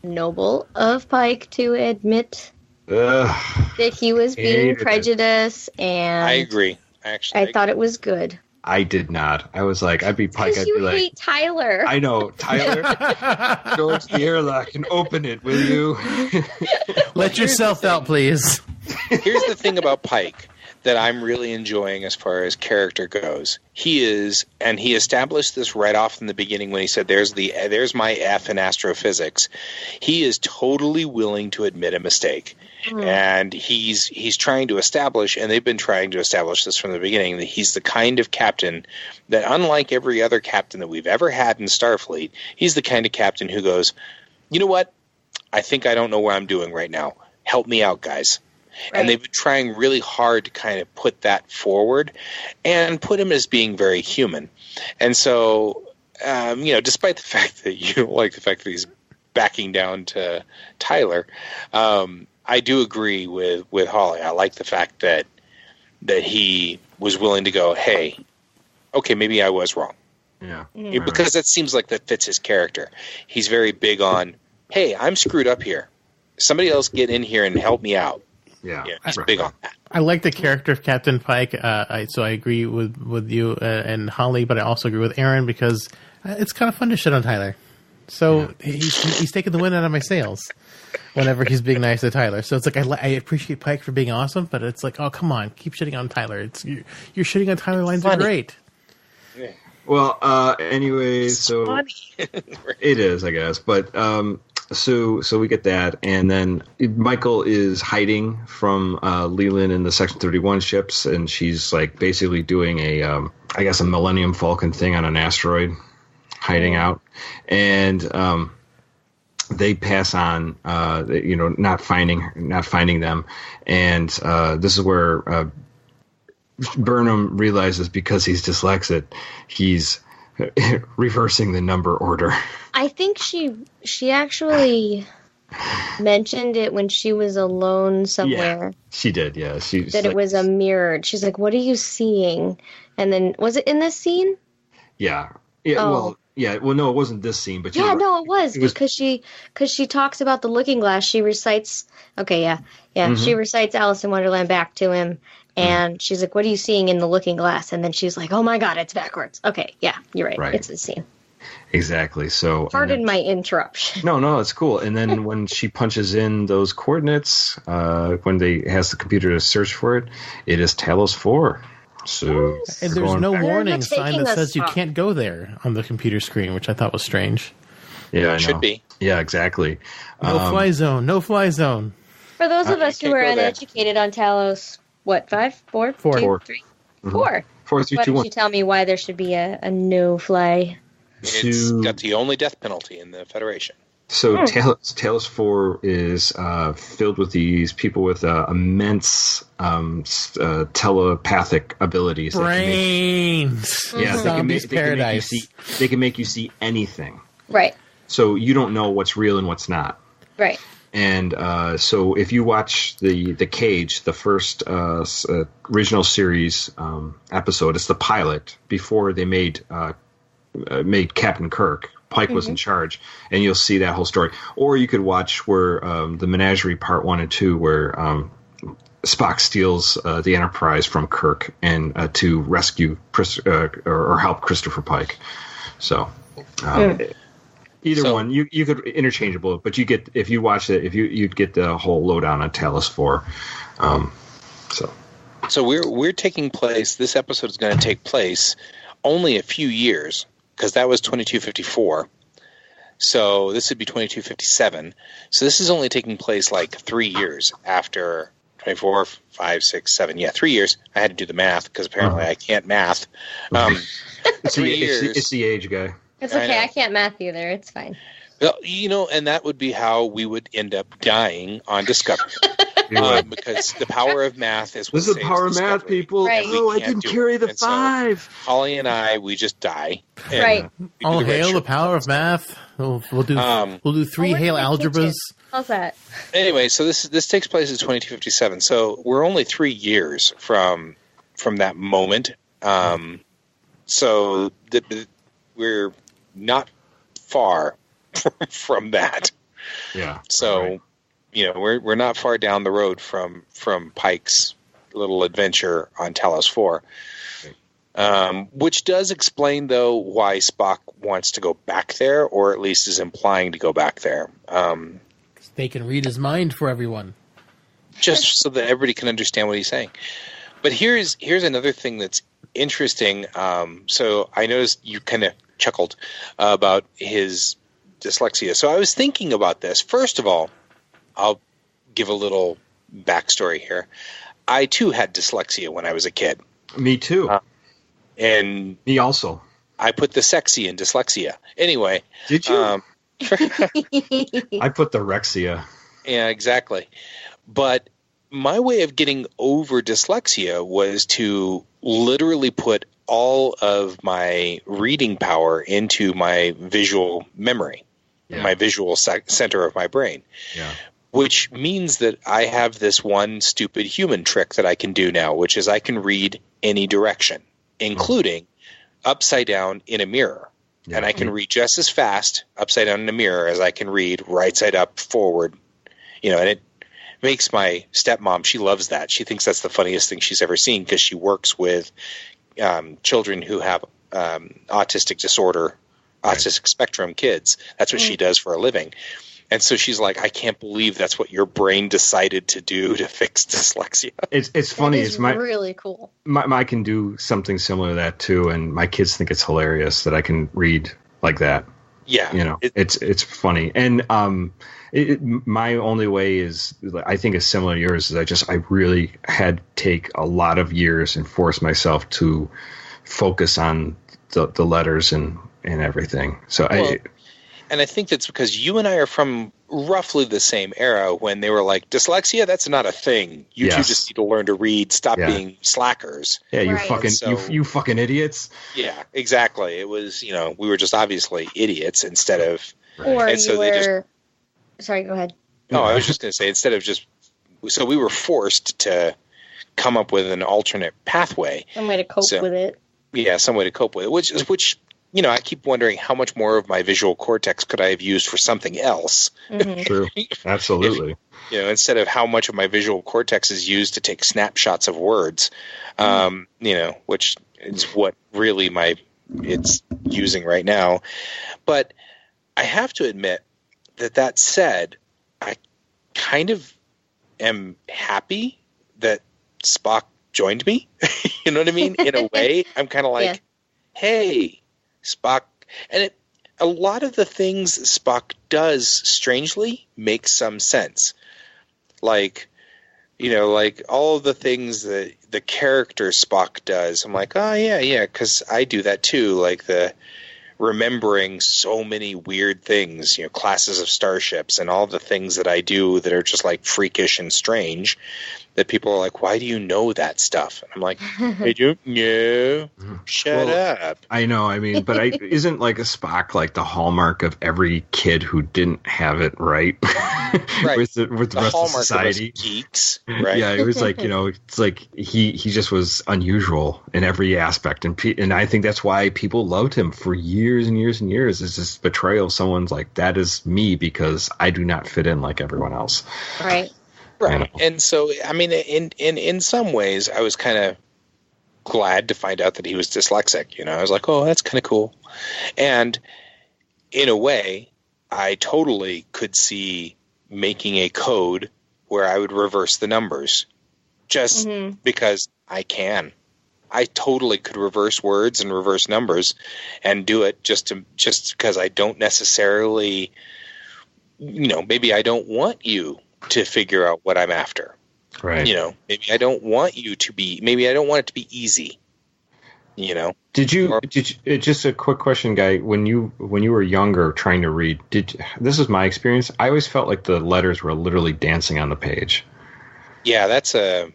noble of Pike to admit that he was being Hated it. prejudiced, and I agree. Actually, I thought it was good. I did not. I was like, I'd be Pike. Because I'd you be like, hate Tyler. I know, Tyler. Go to the airlock and open it, will you? Let yourself out, please. Here's the thing about Pike that I'm really enjoying as far as character goes. He established this right off in the beginning when he said, there's my F in astrophysics. He is totally willing to admit a mistake. And he's trying to establish, and they've been trying to establish this from the beginning, that he's the kind of captain that, unlike every other captain that we've ever had in Starfleet, he's the kind of captain who goes, you know what? I think I don't know what I'm doing right now. Help me out, guys. Right. And they've been trying really hard to kind of put that forward and put him as being very human. And so, despite the fact that you don't like the fact that he's backing down to Tyler, I do agree with Holly. I like the fact that he was willing to go, hey, okay, maybe I was wrong. Yeah. Because that seems like that fits his character. He's very big on, hey, I'm screwed up here. Somebody else get in here and help me out. Yeah. He's big on that. I like the character of Captain Pike, so I agree with you and Holly, but I also agree with Aaron because it's kind of fun to shit on Tyler. So he's taking the wind out of my sails whenever he's being nice to Tyler. So it's like I appreciate Pike for being awesome, but it's like, oh, come on, keep shitting on Tyler. You're shitting on Tyler lines are great. Yeah. Well, anyway, so funny. It is, I guess, but so we get that, and then Michael is hiding from Leland in the Section 31 ships, and she's like basically doing a Millennium Falcon thing on an asteroid, hiding out, and they pass on, not finding them, and this is where Burnham realizes because he's dyslexic, he's reversing the number order. I think she actually mentioned it when she was alone somewhere. Yeah, she did, yeah. It was a mirror. She's like, what are you seeing? And then, was it in this scene? Yeah. Well, no, it wasn't this scene, but it was because she talks about the looking glass. She recites, she recites Alice in Wonderland back to him, and she's like, what are you seeing in the looking glass? And then she's like, oh my God, it's backwards. Okay, yeah, you're right. It's the scene. Exactly. So pardon my interruption. No, it's cool. And then when she punches in those coordinates, when they has the computer to search for it, it is Talos 4. So and there's no warning sign that says you can't go there on the computer screen, which I thought was strange. Yeah, I know. Should be. Yeah, exactly. No fly zone. No fly zone. For those of us who are uneducated on Talos, what, 5, 4, 2, 3, 4? 4, 3, 2, 1. Why don't you tell me why there should be a no fly? It's got the only death penalty in the Federation. So Talos 4 is filled with these people with immense telepathic abilities. Brains. They can make you see anything. Right. So you don't know what's real and what's not. Right. And so if you watch the Cage, the first original series episode, it's the pilot before they made Captain Kirk. Pike was in charge, and you'll see that whole story. Or you could watch where the Menagerie Part 1 and 2, where Spock steals the Enterprise from Kirk and to rescue or help Christopher Pike. So either one, you could interchangeable, but you get if you watch it, you'd get the whole lowdown on Talos 4. So we're taking place. This episode is going to take place only a few years, because that was 2254. So this would be 2257. So this is only taking place like 3 years after 24, 5, 6, 7. Yeah, 3 years. I had to do the math because apparently I can't math. 3 years. It's the age, guy. It's okay. I can't math either. It's fine. Well, and that would be how we would end up dying on Discovery. Because the power of math is what this is the power of math, people. Right. Oh, I didn't carry the 5. So Holly and I, we just die. Right. All hail the power of math. We'll do 3 hail algebras. How's that? Anyway, so this takes place in 2257. So we're only 3 years from that moment. So we're not far from that. Yeah. So. Right. we're not far down the road from Pike's little adventure on Talos 4. Which does explain, though, why Spock wants to go back there, or at least is implying to go back there. They can read his mind for everyone. Just so that everybody can understand what he's saying. But here's another thing that's interesting. So I noticed you kind of chuckled about his dyslexia. So I was thinking about this. First of all, I'll give a little backstory here. I, too, had dyslexia when I was a kid. Me too. And me also. I put the sexy in dyslexia. Anyway. Did you? I put the rexia. Yeah, exactly. But my way of getting over dyslexia was to literally put all of my reading power into my visual memory, my visual center of my brain. Yeah. Which means that I have this one stupid human trick that I can do now, which is I can read any direction, including upside down in a mirror. Yeah. And I can read just as fast upside down in a mirror as I can read right side up forward. And it makes my stepmom, she loves that. She thinks that's the funniest thing she's ever seen because she works with children who have autistic disorder, autistic spectrum kids. That's what she does for a living. And so she's like, I can't believe that's what your brain decided to do to fix dyslexia. It's funny. It's really cool. I can do something similar to that too, and my kids think it's hilarious that I can read like that. Yeah, it's funny. And my only way is, I think it's similar to yours. Is I really had to take a lot of years and force myself to focus on the letters and everything. So And I think that's because you and I are from roughly the same era when they were like, dyslexia, that's not a thing. You two just need to learn to read. Stop being slackers. Yeah, you you fucking idiots. Yeah, exactly. It was, we were just obviously idiots instead of... Or and so they just... Sorry, go ahead. No, I was just going to say, instead of just... So we were forced to come up with an alternate pathway. Some way to cope with it. Yeah, some way to cope with it, which I keep wondering how much more of my visual cortex could I have used for something else. Mm-hmm. True. Absolutely. Instead of how much of my visual cortex is used to take snapshots of words, which is what really it's using right now. But I have to admit that said, I kind of am happy that Spock joined me. You know what I mean? In a way, I'm kind of like, hey, Spock, and a lot of the things Spock does strangely make some sense. Like all of the things that the character Spock does, I'm like, oh yeah, because I do that too. Like the remembering so many weird things, classes of starships and all the things that I do that are just like freakish and strange. That people are like, why do you know that stuff? And I'm like, I don't know. Shut up. I know. I mean, but isn't like a Spock like the hallmark of every kid who didn't have it right? Right. with the rest of society. Of geeks, right? Yeah, it was like, it's like he just was unusual in every aspect. And I think that's why people loved him for years and years and years. It's this betrayal. Someone's like, that is me because I do not fit in like everyone else. Right. Right. And so, I mean, in some ways, I was kind of glad to find out that he was dyslexic. I was like, oh, that's kind of cool. And in a way, I totally could see making a code where I would reverse the numbers just because I can. I totally could reverse words and reverse numbers and do it just because I don't necessarily, maybe I don't want you to figure out what I'm after. Right. Maybe I don't want it to be easy. Did you just a quick question, Guy, when you were younger trying to read, this is my experience. I always felt like the letters were literally dancing on the page. Yeah, that's kind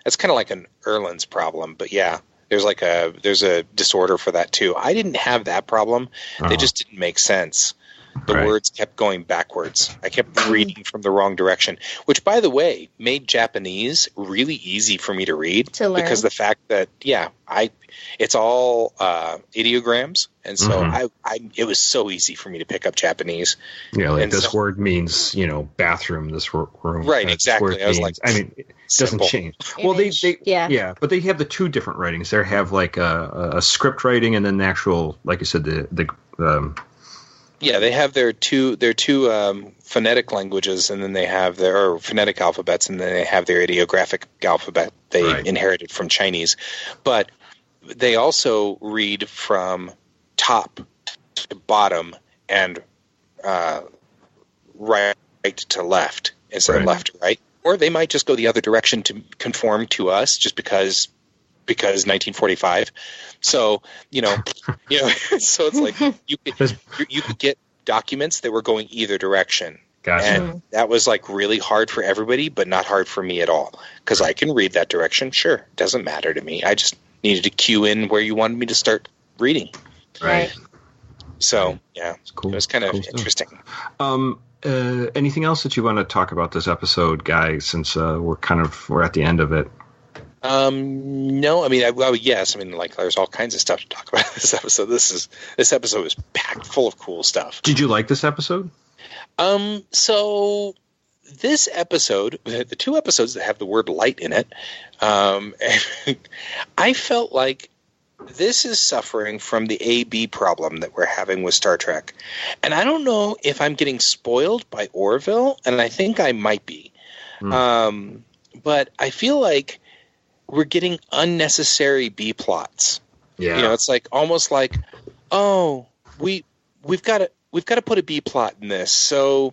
of like an Erland's problem, but yeah, there's a disorder for that too. I didn't have that problem. They just didn't make sense. The words kept going backwards. I kept reading from the wrong direction, which, by the way, made Japanese really easy for me to read because the fact that it's all ideograms, and so it was so easy for me to pick up Japanese. Yeah, like this word means bathroom. This room, right? Exactly. I was like, it doesn't change. Well, they but they have the two different writings. They have like a script writing, and then the actual, like you said, the they have their two phonetic languages, and then they have their phonetic alphabets, and then they have their ideographic alphabet they inherited from Chinese. But they also read from top to bottom and right to left instead of left to right. Or they might just go the other direction to conform to us just because 1945. So, so it's like you could get documents that were going either direction. Gotcha. And that was like really hard for everybody, but not hard for me at all. Because I can read that direction. Sure. Doesn't matter to me. I just needed to cue in where you wanted me to start reading. Right. So, cool. It was kind of interesting. Anything else that you want to talk about this episode, guys, since we're at the end of it? No, I mean, yes. I mean, like, there's all kinds of stuff to talk about in this episode. This episode is packed full of cool stuff. Did you like this episode? So this episode, the two episodes that have the word light in it, I felt like this is suffering from the A-B problem that we're having with Star Trek. And I don't know if I'm getting spoiled by Orville, and I think I might be. But I feel like we're getting unnecessary B plots. Yeah. It's like almost like, we've got to put a B plot in this. So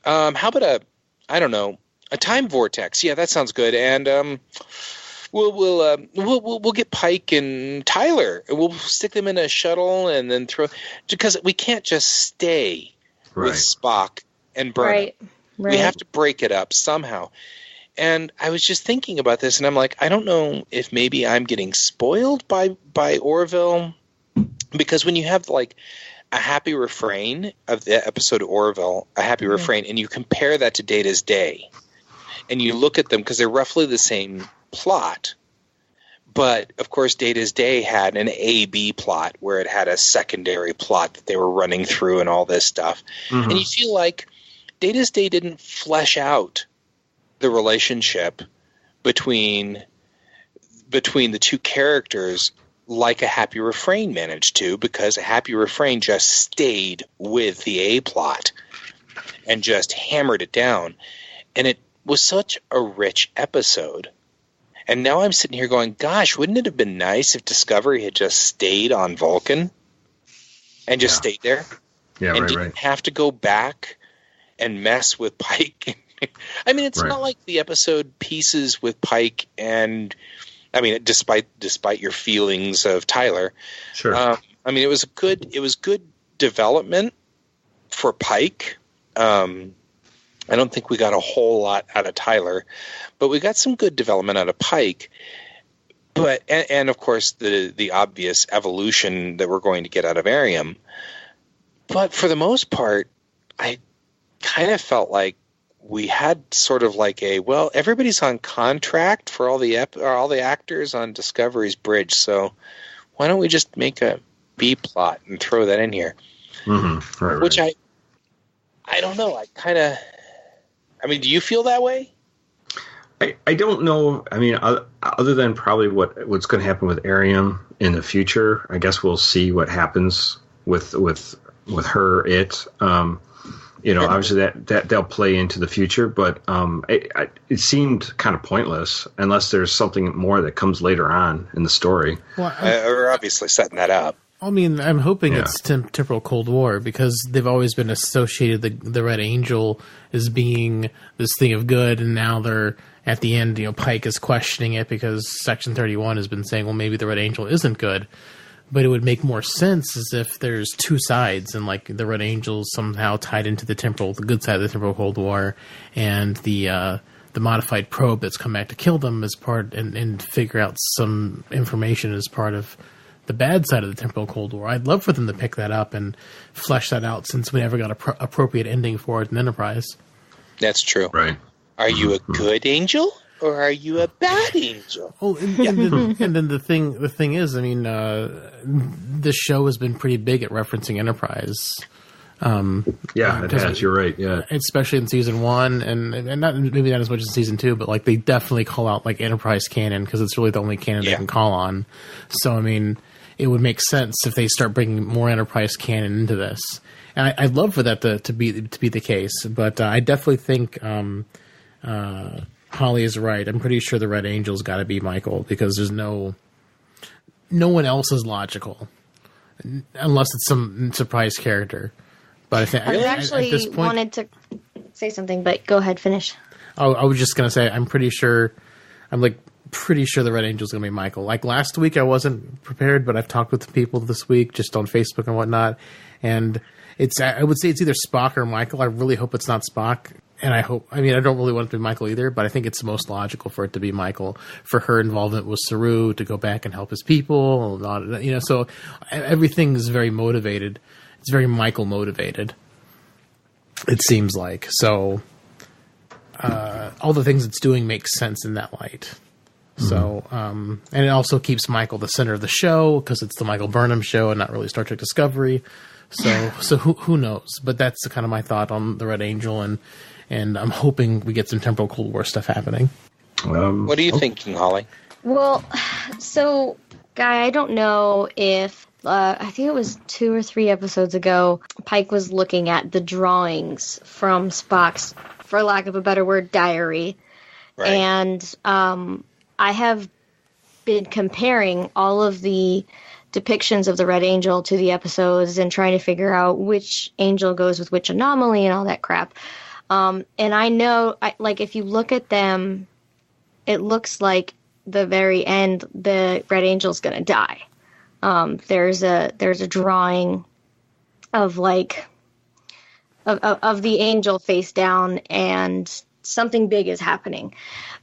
how about a time vortex? Yeah, that sounds good. And we'll get Pike and Tyler, and we'll stick them in a shuttle and then because we can't just stay with Spock and Burnham. Right. We have to break it up somehow. And I was just thinking about this, and I'm like, I don't know if maybe I'm getting spoiled by Orville, because when you have like a happy refrain of the episode of Orville, a happy refrain, and you compare that to Data's Day, and you look at them because they're roughly the same plot, but of course Data's Day had an A-B plot where it had a secondary plot that they were running through and all this stuff, and you feel like Data's Day didn't flesh out the relationship between the two characters like a happy refrain managed to, because a happy refrain just stayed with the A plot and just hammered it down. And it was such a rich episode. And now I'm sitting here going, gosh, wouldn't it have been nice if Discovery had just stayed on Vulcan and just stayed there? Yeah, and didn't have to go back and mess with Pike. I mean, it's not like the episode pieces with Pike and, I mean, despite your feelings of Tyler. Sure. I mean, it was good development for Pike. I don't think we got a whole lot out of Tyler, but we got some good development out of Pike. But and of course the obvious evolution that we're going to get out of Arium. But for the most part, I kind of felt like we had sort of like everybody's on contract for all the actors on Discovery's bridge, so why don't we just make a B plot and throw that in here? Which I don't know. I mean, do you feel that way? I don't know. I mean, other than probably what's going to happen with Arium in the future, I guess we'll see what happens with her. Obviously that they'll play into the future, but it seemed kind of pointless unless there's something more that comes later on in the story. Well, we're obviously setting that up. I mean, I'm hoping it's temporal Cold War, because they've always been associated the Red Angel as being this thing of good, and now they're at the end. Pike is questioning it because Section 31 has been saying, well, maybe the Red Angel isn't good. But it would make more sense as if there's two sides, and like the Red Angel somehow tied into the good side of the temporal Cold War, and the modified probe that's come back to kill them as part and figure out some information as part of the bad side of the temporal Cold War. I'd love for them to pick that up and flesh that out, since we never got a appropriate ending for it in Enterprise. That's true. Right. Are you a good angel or are you a bad angel? Oh, and then the thing is, I mean, this show has been pretty big at referencing Enterprise. It has. You're right. Yeah, especially in season 1, and not maybe not as much as season 2, but like they definitely call out like Enterprise canon because it's really the only canon they can call on. So I mean, it would make sense if they start bringing more Enterprise canon into this. And I'd love for that to be the case, but I definitely think Holly is right. I'm pretty sure the Red Angel's got to be Michael, because there's no one else is logical unless it's some surprise character. But I think I actually at this point, wanted to say something, but go ahead, finish. Oh, I was just gonna say I'm pretty sure the Red Angel's gonna be Michael. Like last week, I wasn't prepared, but I've talked with people this week just on Facebook and whatnot, and I would say it's either Spock or Michael. I really hope it's not Spock. And I don't really want it to be Michael either, but I think it's most logical for it to be Michael, for her involvement with Saru to go back and help his people. So everything is very motivated. It's very Michael motivated, it seems like. So all the things it's doing make sense in that light. So, and it also keeps Michael the center of the show because it's the Michael Burnham show and not really Star Trek Discovery. So who knows? But that's kind of my thought on the Red Angel, and I'm hoping we get some temporal Cold War stuff happening. What are you thinking, Holly? Well, so, Guy, I don't know if, I think it was 2 or 3 episodes ago, Pike was looking at the drawings from Spock's, for lack of a better word, diary. Right. And I have been comparing all of the depictions of the Red Angel to the episodes and trying to figure out which angel goes with which anomaly and all that crap. And I know, if you look at them, it looks like the very end, the Red Angel's going to die. There's a drawing of of the angel face down, and something big is happening.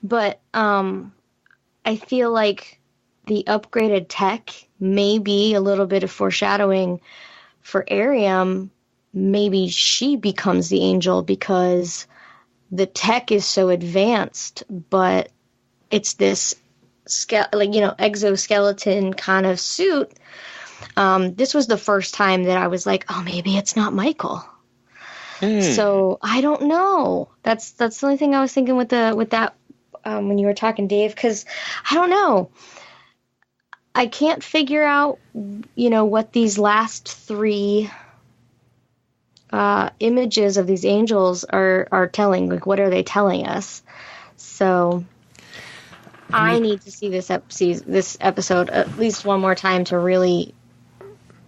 But I feel like the upgraded tech may be a little bit of foreshadowing for Ariam. Maybe she becomes the angel because the tech is so advanced, but it's this exoskeleton kind of suit. This was the first time that I was like, oh, maybe it's not Michael. So I don't know. That's the only thing I was thinking with that when you were talking, Dave, because I don't know. I can't figure out, what these last 3 images of these angels are telling. Like, what are they telling us? So I need to see this episode at least one more time to really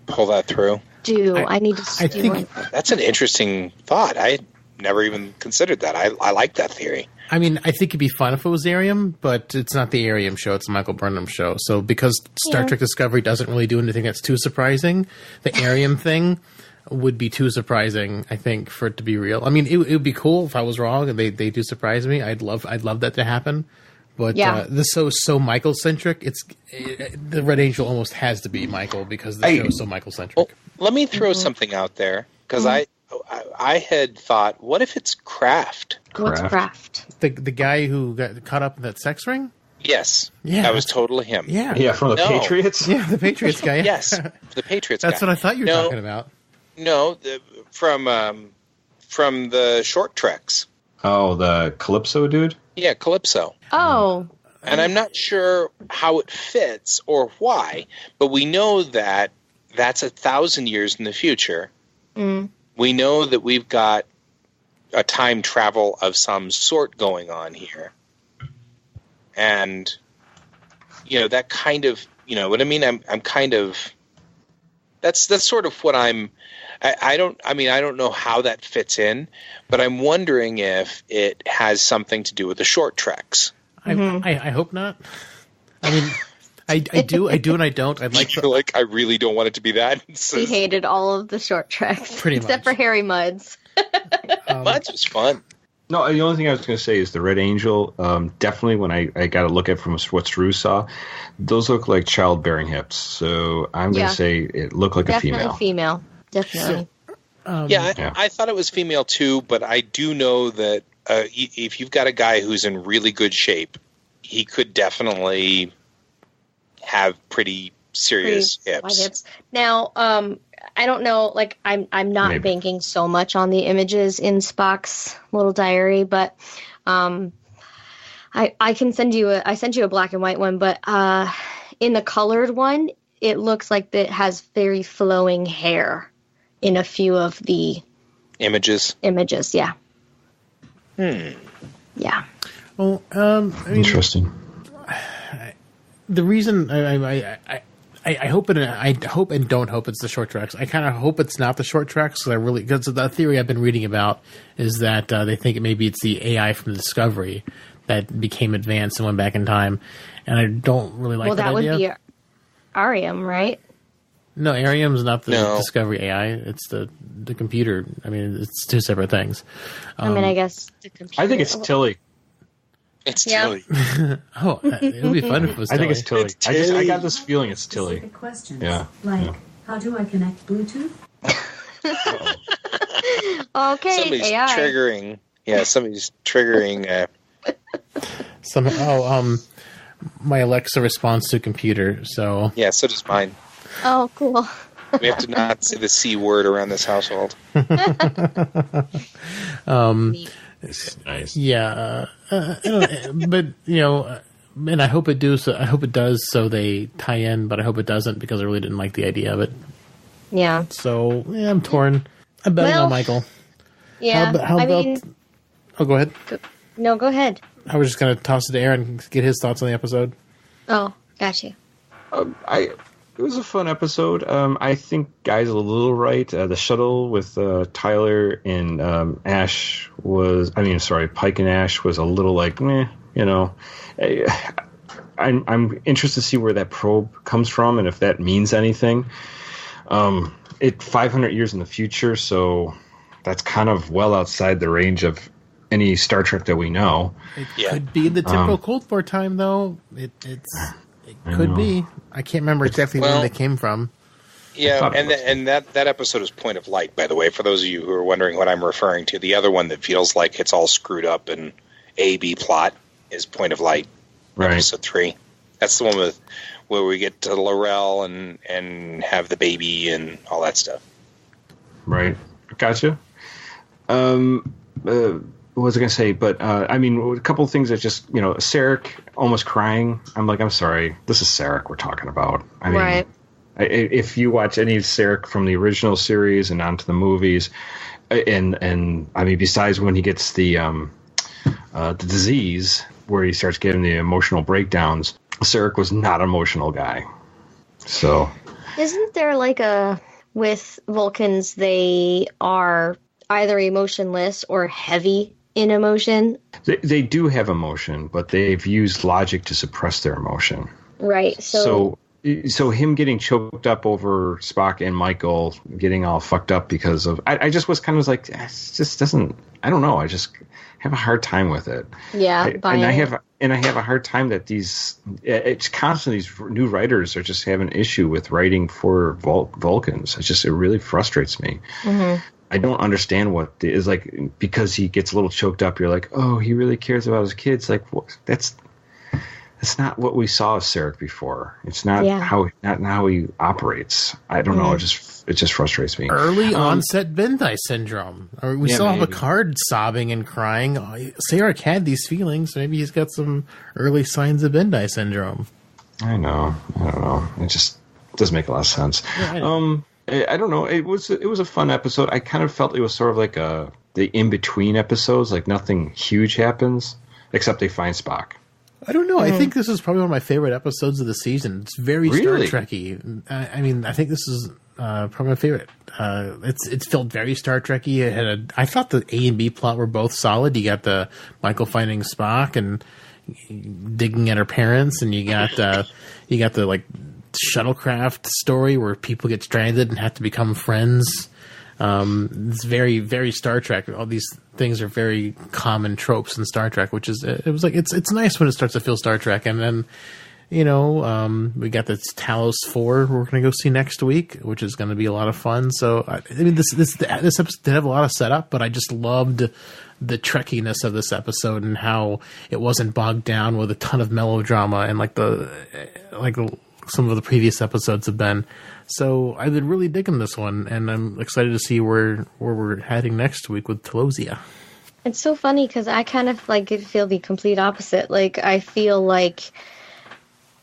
pull that through. I need to see that's an interesting thought. I never even considered that. I like that theory. I mean, I think it'd be fun if it was Ariam, but it's not the Ariam show. It's the Michael Burnham show. So because Star Trek Discovery doesn't really do anything that's too surprising, the Ariam thing would be too surprising, I think, for it to be real. I mean, it would be cool if I was wrong and they do surprise me. I'd love that to happen. But this show is so Michael centric. The Red Angel almost has to be Michael because the show is so Michael centric. Well, let me throw something out there because I had thought, what if it's Kraft? What's Kraft? The guy who got caught up in that sex ring? Yes. Yeah. That was totally him. Yeah, from the Patriots? Yeah, the Patriots guy. Yes, the Patriots That's guy. what I thought you were talking about. No, from the short treks. Oh, the Calypso dude? Yeah, Calypso. Oh. And I'm not sure how it fits or why, but we know that that's 1,000 years in the future. We know that we've got a time travel of some sort going on here. And, that kind of, what I mean? I'm kind of, that's sort of what I don't know how that fits in, but I'm wondering if it has something to do with the short treks. I hope not. I mean, I do, and I don't. I'd like. I really don't want it to be that. He hated all of the short treks, pretty except much. for Harry Mudd's. Mudd's was fun. No, the only thing I was going to say is the Red Angel. Definitely, when I got to look at from what Drew saw, those look like childbearing hips. So I'm going to say it looked like a female. Definitely. I thought it was female too, but I do know that if you've got a guy who's in really good shape, he could definitely have pretty serious hips. Now, I don't know, like I'm not banking so much on the images in Spock's little diary, but I can send you I sent you a black and white one, but in the colored one, it looks like it has very flowing hair in a few of the images, yeah. Yeah. Well, interesting. The reason I hope and don't hope it's the short tracks. I kind of hope it's not the short tracks because the theory I've been reading about is that they think maybe it's the AI from the Discovery that became advanced and went back in time, and I don't really like that idea. Well, that would be Arium, right? No, Arium's not the Discovery AI. It's the computer. I mean, it's two separate things. I guess the computer. I think it's Tilly. It's Tilly. Oh, it would be fun if it was Tilly. I think it's Tilly. I got this feeling it's Tilly. Questions. Yeah. How do I connect Bluetooth? Okay, somebody's AI. triggering. Yeah, somebody's triggering. My Alexa responds to computer. So yeah, so does mine. Oh, cool. We have to not say the C word around this household. Nice. Yeah, but and I hope it does. I hope it does, so they tie in. But I hope it doesn't because I really didn't like the idea of it. Yeah. So I'm torn. I'm betting on Michael. Yeah. How about? Oh, go ahead. No, go ahead. I was just going to toss it to Aaron and get his thoughts on the episode. Oh, got you. It was a fun episode. I think Guy's a little right. The shuttle with Tyler and Pike and Ash was a little like, meh, I'm interested to see where that probe comes from and if that means anything. 500 years in the future, so that's kind of well outside the range of any Star Trek that we know. It could be the temporal Cold War time, though. It could be. I can't remember exactly where they came from. Yeah, and that episode is Point of Light, by the way, for those of you who are wondering what I'm referring to. The other one that feels like it's all screwed up and A-B plot is Point of Light, right. Episode 3. That's the one where we get to Laurel and have the baby and all that stuff. Right. Gotcha. What was I going to say? But, a couple of things that just, Sarek almost crying. I'm like, I'm sorry. This is Sarek we're talking about. I mean, right. If you watch any of Sarek from the original series and onto the movies, besides when he gets the disease where he starts getting the emotional breakdowns, Sarek was not an emotional guy. So. Isn't there with Vulcans, they are either emotionless or heavy in emotion? They do have emotion, but they've used logic to suppress their emotion. Right. So him getting choked up over Spock and Michael getting all fucked up because of... I just was kind of like, it just doesn't... I don't know. I just have a hard time with it. Yeah. I have a hard time that it's constantly these new writers are just having an issue with writing for Vulcans. It really frustrates me. Mm-hmm. I don't understand what is like, because he gets a little choked up. You're like, oh, he really cares about his kids. Like, that's not what we saw of Sarek before. It's not how he operates. I don't know. It just frustrates me. Early onset Bendai syndrome. We saw Picard sobbing and crying. Sarek had these feelings. Maybe he's got some early signs of Bendai syndrome. I don't know. It just doesn't make a lot of sense. Yeah, I don't know. It was a fun episode. I kind of felt it was sort of like the in-between episodes. Like nothing huge happens except they find Spock. I don't know. I think this is probably one of my favorite episodes of the season. It's very Star Trek-y. I think this is probably my favorite. It's felt very Star Trek-y. I thought the A and B plot were both solid. You got the Michael finding Spock and digging at her parents, and you got the shuttlecraft story where people get stranded and have to become friends. It's very, very Star Trek. All these things are very common tropes in Star Trek, which is, it was like, it's nice when it starts to feel Star Trek. And then, we got this Talos 4 we're going to go see next week, which is going to be a lot of fun. So, I mean, this episode did have a lot of setup, but I just loved the Trekkiness of this episode and how it wasn't bogged down with a ton of melodrama and some of the previous episodes have been. So I've been really digging this one, and I'm excited to see where we're heading next week with Telosia. It's so funny because I kind of feel the complete opposite. I feel like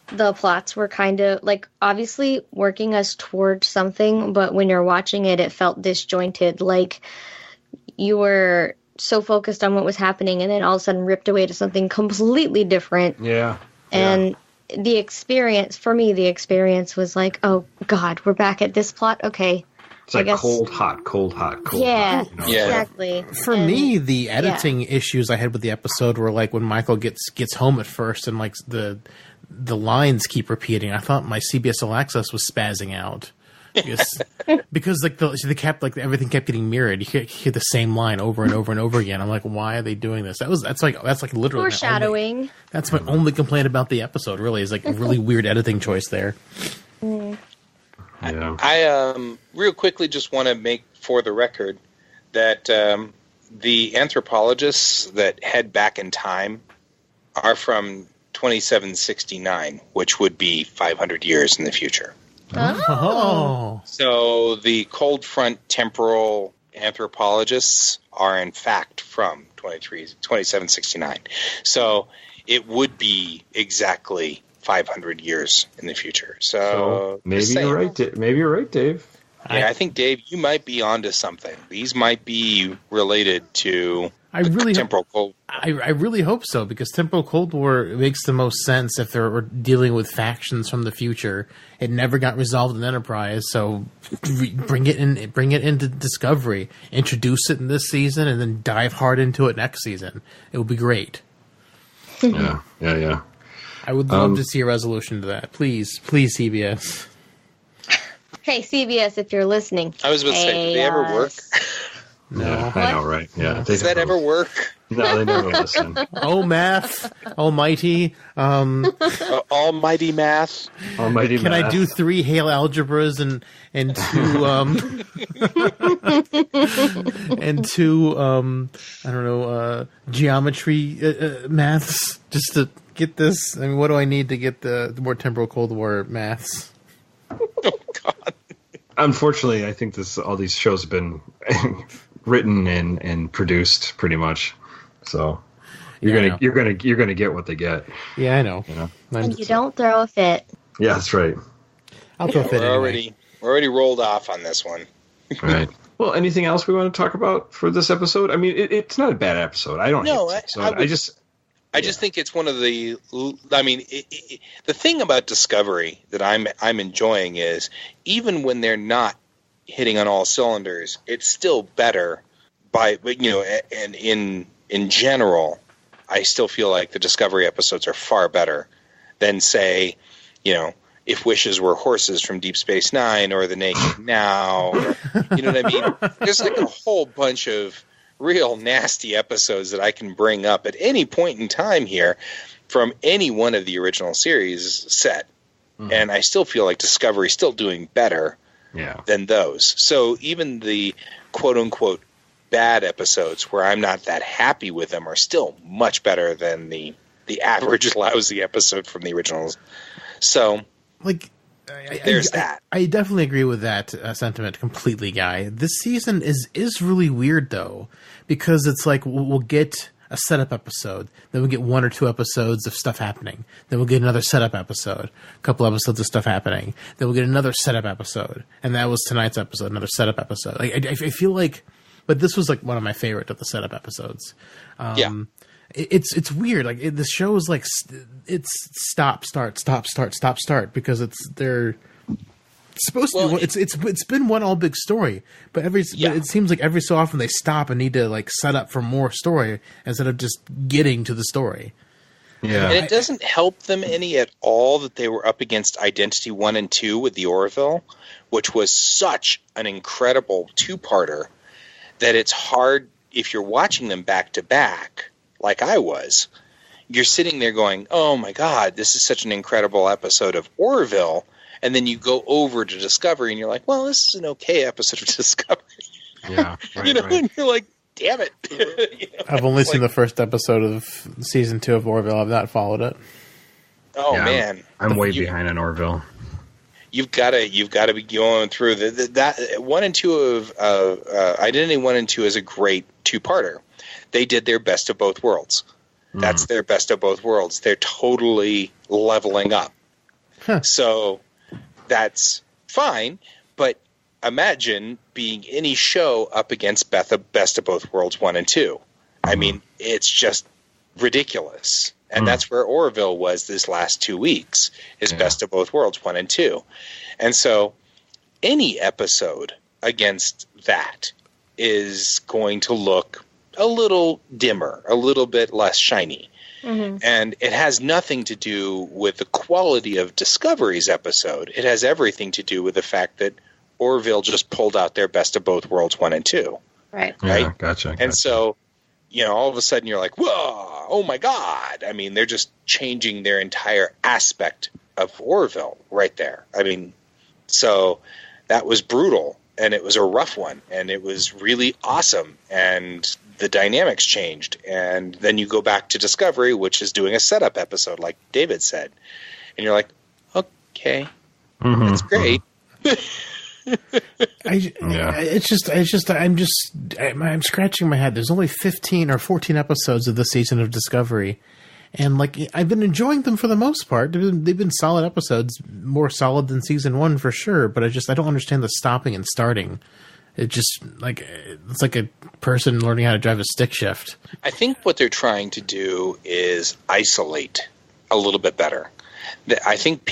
the plots were kind of obviously working us towards something, but when you're watching it, it felt disjointed. You were so focused on what was happening, and then all of a sudden ripped away to something completely different. Yeah. And the experience was like, oh God, we're back at this plot. Okay. It's like cold, hot. Yeah, hot, exactly. For me, the editing issues I had with the episode were when Michael gets home at first and the lines keep repeating. I thought my CBS All Access was spazzing out. Because everything kept getting mirrored. You hear the same line over and over and over again. I'm like, why are they doing this? That's literally foreshadowing. That's my only complaint about the episode. Really, is a really weird editing choice there. Mm. Yeah. I real quickly just want to make for the record that the anthropologists that head back in time are from 2769, which would be 500 years in the future. Oh. So the cold front temporal anthropologists are in fact from 2769. So it would be exactly 500 years in the future. So maybe you're right. Maybe you're right, Dave. Yeah, I think, Dave, you might be onto something. These might be related to temporal cold. I really hope so, because temporal Cold War makes the most sense if they're dealing with factions from the future. It never got resolved in Enterprise, so bring it into Discovery, introduce it in this season, and then dive hard into it next season. It would be great. Yeah. I would love to see a resolution to that. Please, CBS. Hey, CBS, if you're listening. I was about to say, do they ever work? No. Yeah, I know, right? Yeah. Does that ever work? No, they never listen. Oh, math. Almighty. Almighty math. Almighty Can math. I do 3 Hale algebras and 2 geometry maths just to get this? I mean, what do I need to get the more temporal Cold War maths? Oh, God. Unfortunately, I think all these shows have been written and produced pretty much. So you're gonna get what they get. Yeah, I know. And you don't throw a fit. Yeah, that's right. I'll throw a fit anyway. We're already rolled off on this one. Right. Well, anything else we want to talk about for this episode? I mean, it's not a bad episode. I don't hate this episode. I just think it's one of the. I mean, the thing about Discovery that I'm enjoying is even when they're not hitting on all cylinders, it's still better. And in general, I still feel like the Discovery episodes are far better than, say, If Wishes Were Horses from Deep Space Nine or The Naked Now. You know what I mean? There's a whole bunch of real nasty episodes that I can bring up at any point in time here from any one of the original series set. Mm-hmm. And I still feel like Discovery's still doing better than those. So even the quote-unquote bad episodes where I'm not that happy with them are still much better than the average lousy episode from the originals. So there's that. I definitely agree with that sentiment completely, Guy. This season is really weird, though, because it's we'll get a setup episode, then we'll get 1 or 2 episodes of stuff happening, then we'll get another setup episode, a couple episodes of stuff happening, then we'll get another setup episode, and that was tonight's episode, another setup episode. I feel like, but this was one of my favorite of the setup episodes. It's weird. The show is it's stop, start, because they're supposed to be. It's been one all big story, but it seems like every so often they stop and need to set up for more story instead of just getting to the story. Yeah. And it doesn't help them any at all that they were up against Identity 1 and 2 with the Orville, which was such an incredible two-parter that it's hard, if you're watching them back to back, like I was, you're sitting there going, oh my God, this is such an incredible episode of Orville. And then you go over to Discovery and you're like, well, this is an okay episode of Discovery. Yeah. Right, And you're like, damn it. I've only seen the first episode of season 2 of Orville. I've not followed it. Oh, yeah, man. I'm way behind on Orville. You've got to be going through that 1 and 2 of Identity 1 and 2 is a great two-parter. They did their best of both worlds. That's their best of both worlds. They're totally leveling up. Huh. So that's fine, but imagine being any show up against best of both worlds 1 and 2. I mean, it's just ridiculous. And that's where Orville was this last 2 weeks, is best of both worlds 1 and 2. And so any episode against that is going to look a little dimmer, a little bit less shiny. Mm-hmm. And it has nothing to do with the quality of Discovery's episode. It has everything to do with the fact that Orville just pulled out their best of both worlds 1 and 2. Right. Yeah, gotcha. And so, all of a sudden you're like, whoa, oh my God. I mean, they're just changing their entire aspect of Orville right there. I mean, so that was brutal, and it was a rough one, and it was really awesome, and the dynamics changed. And then you go back to Discovery, which is doing a setup episode, like David said, and you're like, okay, that's great. I'm scratching my head. There's only 15 or 14 episodes of this season of Discovery, and I've been enjoying them for the most part. They've been solid episodes, more solid than season 1 for sure. But I don't understand the stopping and starting. It just it's like a person learning how to drive a stick shift. I think what they're trying to do is isolate a little bit better. I think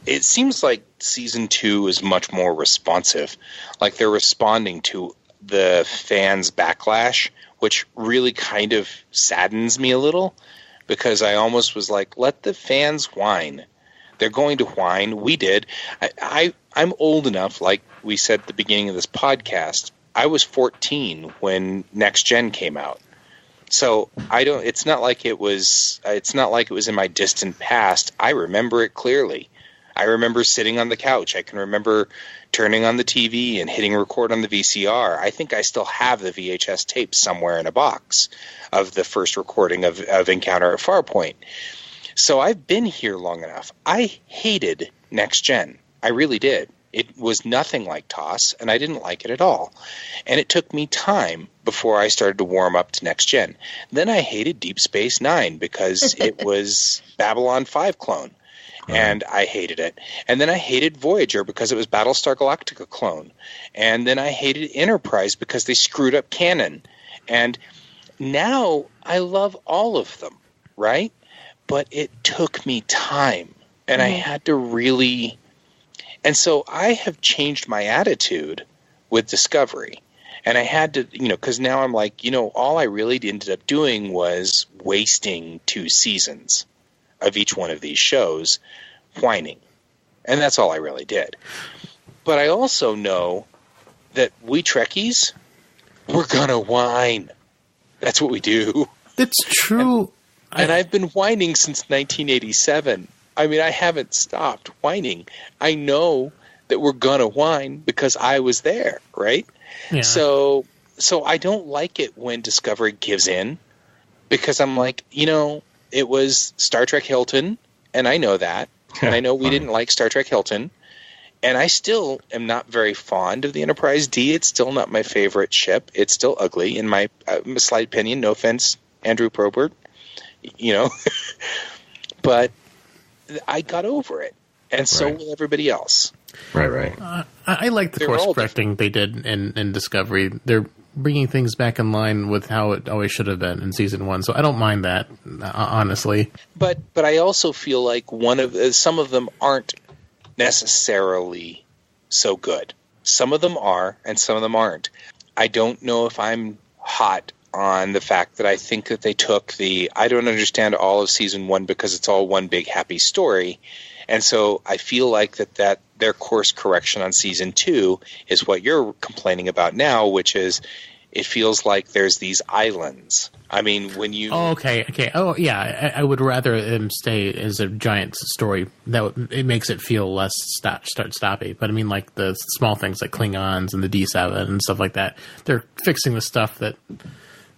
it seems like season 2 is much more responsive. Like they're responding to the fans' backlash, which really kind of saddens me a little, because I almost was like, let the fans whine. They're going to whine. We did. I'm old enough, like we said at the beginning of this podcast, I was 14 when Next Gen came out. So it's not like it was in my distant past. I remember it clearly. I remember sitting on the couch. I can remember turning on the TV and hitting record on the VCR. I think I still have the VHS tape somewhere in a box of the first recording of Encounter at Farpoint. So I've been here long enough. I hated Next Gen. I really did. It was nothing like TOS, and I didn't like it at all. And it took me time before I started to warm up to Next Gen. Then I hated Deep Space Nine because it was Babylon 5 clone, and I hated it. And then I hated Voyager because it was Battlestar Galactica clone. And then I hated Enterprise because they screwed up canon. And now I love all of them, right? But it took me time, and I had to really... And so I have changed my attitude with Discovery. And I had to, because now I'm like, all I really ended up doing was wasting 2 seasons of each one of these shows whining. And that's all I really did. But I also know that we Trekkies, we're going to whine. That's what we do. That's true. And I've been whining since 1987. I mean, I haven't stopped whining. I know that we're going to whine because I was there, right? Yeah. So I don't like it when Discovery gives in, because I'm like, it was Star Trek Hilton, and I know that. And I know we didn't like Star Trek Hilton. And I still am not very fond of the Enterprise D. It's still not my favorite ship. It's still ugly, in my slight opinion. No offense, Andrew Probert. But I got over it, and so will everybody else. Right. I like the course correcting they did in Discovery. They're bringing things back in line with how it always should have been in season 1, so I don't mind that, honestly. But I also feel like some of them aren't necessarily so good. Some of them are, and some of them aren't. I don't know if I'm hot on the fact that I think that they took I don't understand all of season 1 because it's all one big happy story. And so I feel like that their course correction on season 2 is what you're complaining about now, which is it feels like there's these islands. I mean, when you... Oh, okay. Oh, yeah, I would rather them stay as a giant story. It makes it feel less start-stoppy. But I mean, like the small things like Klingons and the D7 and stuff like that, they're fixing the stuff that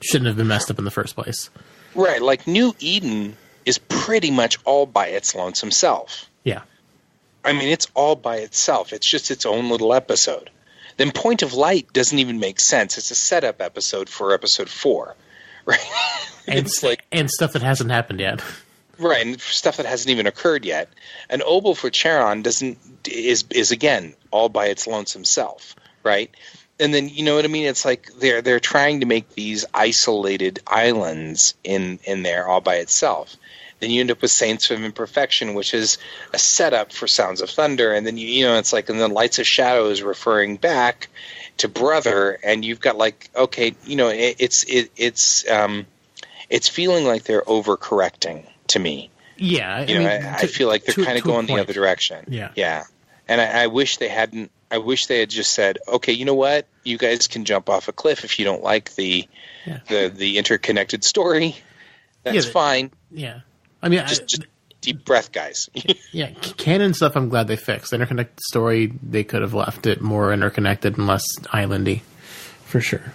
shouldn't have been messed up in the first place. Right, like New Eden is pretty much all by its lonesome self. Yeah. I mean, it's all by itself. It's just its own little episode. Then Point of Light doesn't even make sense. It's a setup episode for episode 4, right? And stuff that hasn't happened yet. Right, and stuff that hasn't even occurred yet. And Obel for Charon is again all by its lonesome self, right? And then you know what I mean? It's like they're trying to make these isolated islands in there all by itself. Then you end up with Saints of Imperfection, which is a setup for Sounds of Thunder, and then it's like, and then Lights of Shadow is referring back to Brother, and you've got like, okay, it's feeling like they're overcorrecting to me. Yeah, I feel like they're kind of going the other direction. Yeah, and I wish they hadn't. I wish they had just said, okay, you know what, you guys can jump off a cliff if you don't like the interconnected story. That's fine. Yeah. I mean, just deep breath, guys. Yeah, canon stuff I'm glad they fixed. The interconnected story, they could have left it more interconnected and less islandy, for sure.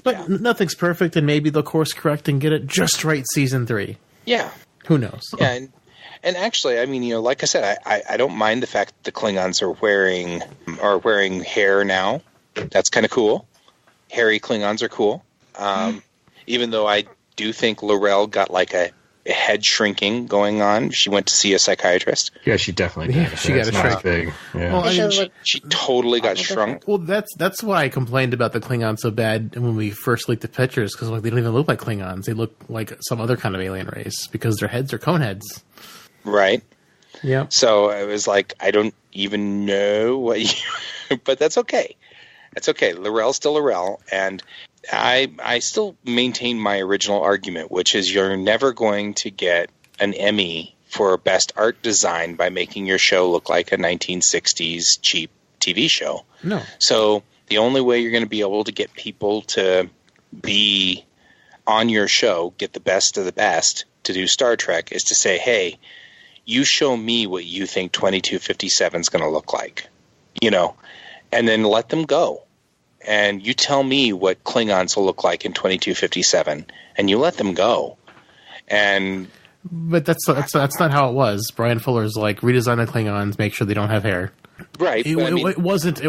But nothing's perfect, and maybe they'll course correct and get it just right season 3. Yeah. Who knows? Yeah, and actually, I mean, like I said, I don't mind the fact that the Klingons are wearing hair now. That's kind of cool. Hairy Klingons are cool. Even though I do think L'Rell got like a head shrinking going on. She went to see a psychiatrist. Yeah, she definitely did. Yeah, she got a shrink. Big. Yeah. Well, she totally got shrunk. Well, that's why I complained about the Klingons so bad when we first leaked the pictures, because they don't even look like Klingons. They look like some other kind of alien race because their heads are cone heads. Right. Yeah. So I was like, I don't even know what you... but that's okay. That's okay. L'Rell's still L'Rell, and I still maintain my original argument, which is you're never going to get an Emmy for best art design by making your show look like a 1960s cheap TV show. No. So the only way you're going to be able to get people to be on your show, get the best of the best to do Star Trek, is to say, hey, you show me what you think 2257 is going to look like, and then let them go. And you tell me what Klingons will look like in 2257, and you let them go. But that's not how it was. Brian Fuller's like, redesign the Klingons, make sure they don't have hair. Right. It wasn't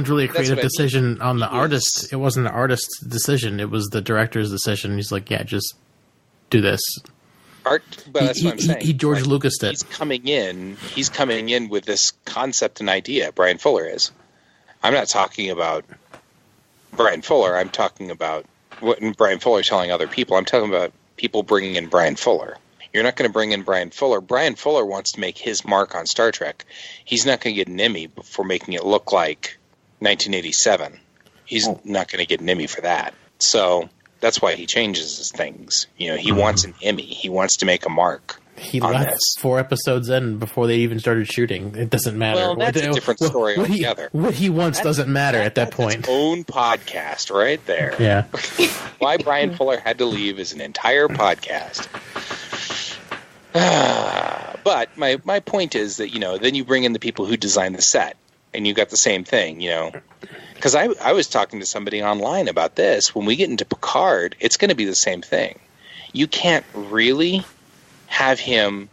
really a creative decision on the artist. It wasn't the artist's decision. It was the director's decision. He's like, yeah, just do this. But that's what I'm saying. He George Lucas did. He's coming in with this concept and idea. Brian Fuller is. I'm not talking about Brian Fuller. I'm talking about what Brian Fuller's telling other people. I'm talking about people bringing in Brian Fuller. You're not going to bring in Brian Fuller. Brian Fuller wants to make his mark on Star Trek. He's not going to get an Emmy for making it look like 1987. He's not going to get an Emmy for that. So that's why he changes his things. He wants an Emmy. He wants to make a mark. He left 4 episodes in before they even started shooting. It doesn't matter. Well, that's a different story altogether. What he wants doesn't matter at that point. Its own podcast right there. Yeah. Why Brian Fuller had to leave is an entire podcast. But my point is that, then you bring in the people who design the set, and you got the same thing, Because I was talking to somebody online about this. When we get into Picard, it's going to be the same thing. You can't really have him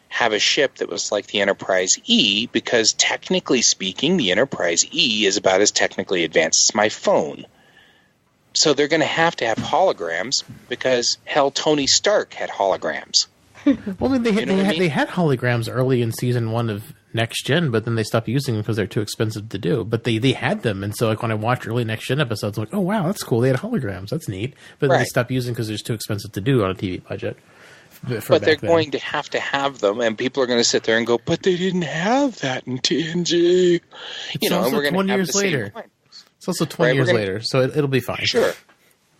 have a ship that was like the Enterprise E, because technically speaking, the Enterprise E is about as technically advanced as my phone. So they're going to have holograms, because hell, Tony Stark had holograms. Well, I mean, they had holograms early in season 1 of Next Gen, but then they stopped using them because they're too expensive to do. But they had them, and so like when I watched early Next Gen episodes, I'm like, oh wow, that's cool. They had holograms. That's neat. But then they stopped using because they're too expensive to do on a TV budget. But they're going to have them, and people are going to sit there and go, but they didn't have that in TNG. It's also 20 years later. It's also 20 years later, so it'll be fine. Sure.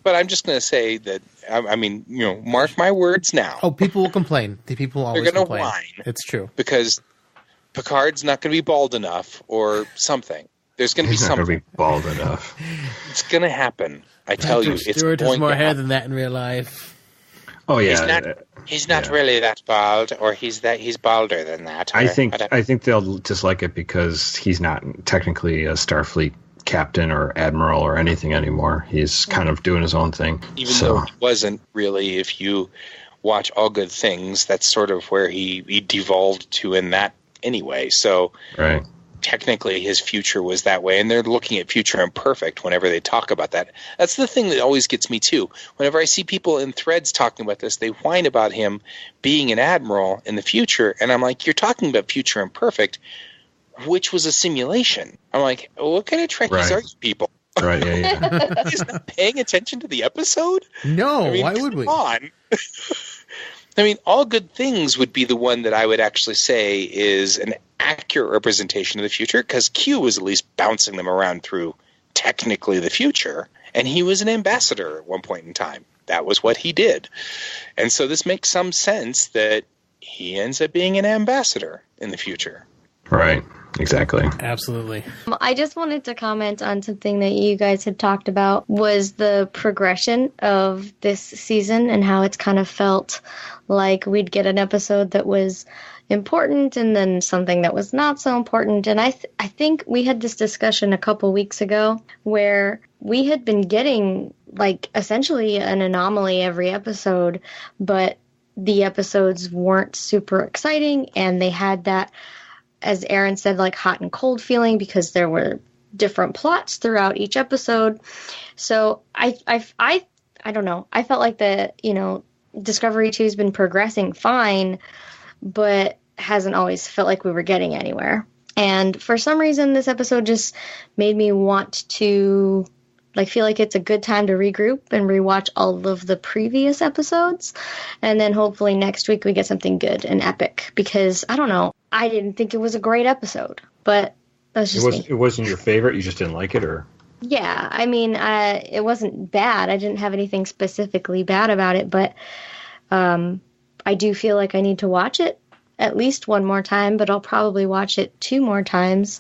But I'm just going to say that, I mean, mark my words now. Oh, people will complain. The people always They're going to complain. whine. It's true. Because Picard's not going to be bald enough or something. There's going to be something. He's not going to be bald enough. It's going to happen. I tell you, it's Stewart going has more to hair happen. than that in real life. Oh yeah, He's not really that bald, or he's balder than that. I think they'll dislike it because he's not technically a Starfleet captain or admiral or anything anymore. He's kind of doing his own thing. Even though he wasn't really, if you watch All Good Things, that's sort of where he devolved to in that anyway. So right. Technically his future was that way, and they're looking at future imperfect whenever they talk about that. That's the thing that always gets me too. Whenever I see people in threads talking about this, they whine about him being an admiral in the future, and I'm like, you're talking about future imperfect, which was a simulation. I'm like, what kind of Trekkies are you people? Right, yeah. He's not paying attention to the episode? No, I mean, why would we? Come on. I mean, All Good Things would be the one that I would actually say is an accurate representation of the future, because Q was at least bouncing them around through technically the future, and he was an ambassador at one point in time. That was what he did. And so this makes some sense that he ends up being an ambassador in the future. Right, exactly. Absolutely. I just wanted to comment on something that you guys had talked about, was the progression of this season and how it's kind of felt like we'd get an episode that was important and then something that was not so important. And I think we had this discussion a couple weeks ago where we had been getting like essentially an anomaly every episode, but the episodes weren't super exciting, and they had that, as Aaron said, like hot and cold feeling because there were different plots throughout each episode. So I don't know. I felt like Discovery 2 has been progressing fine, but hasn't always felt like we were getting anywhere. And for some reason, this episode just made me want to feel like it's a good time to regroup and rewatch all of the previous episodes. And then hopefully next week we get something good and epic, because I don't know. I didn't think it was a great episode, but that's just me. It wasn't your favorite? You just didn't like it, or? Yeah, I mean, it wasn't bad. I didn't have anything specifically bad about it, but I do feel like I need to watch it at least one more time, but I'll probably watch it 2 more times.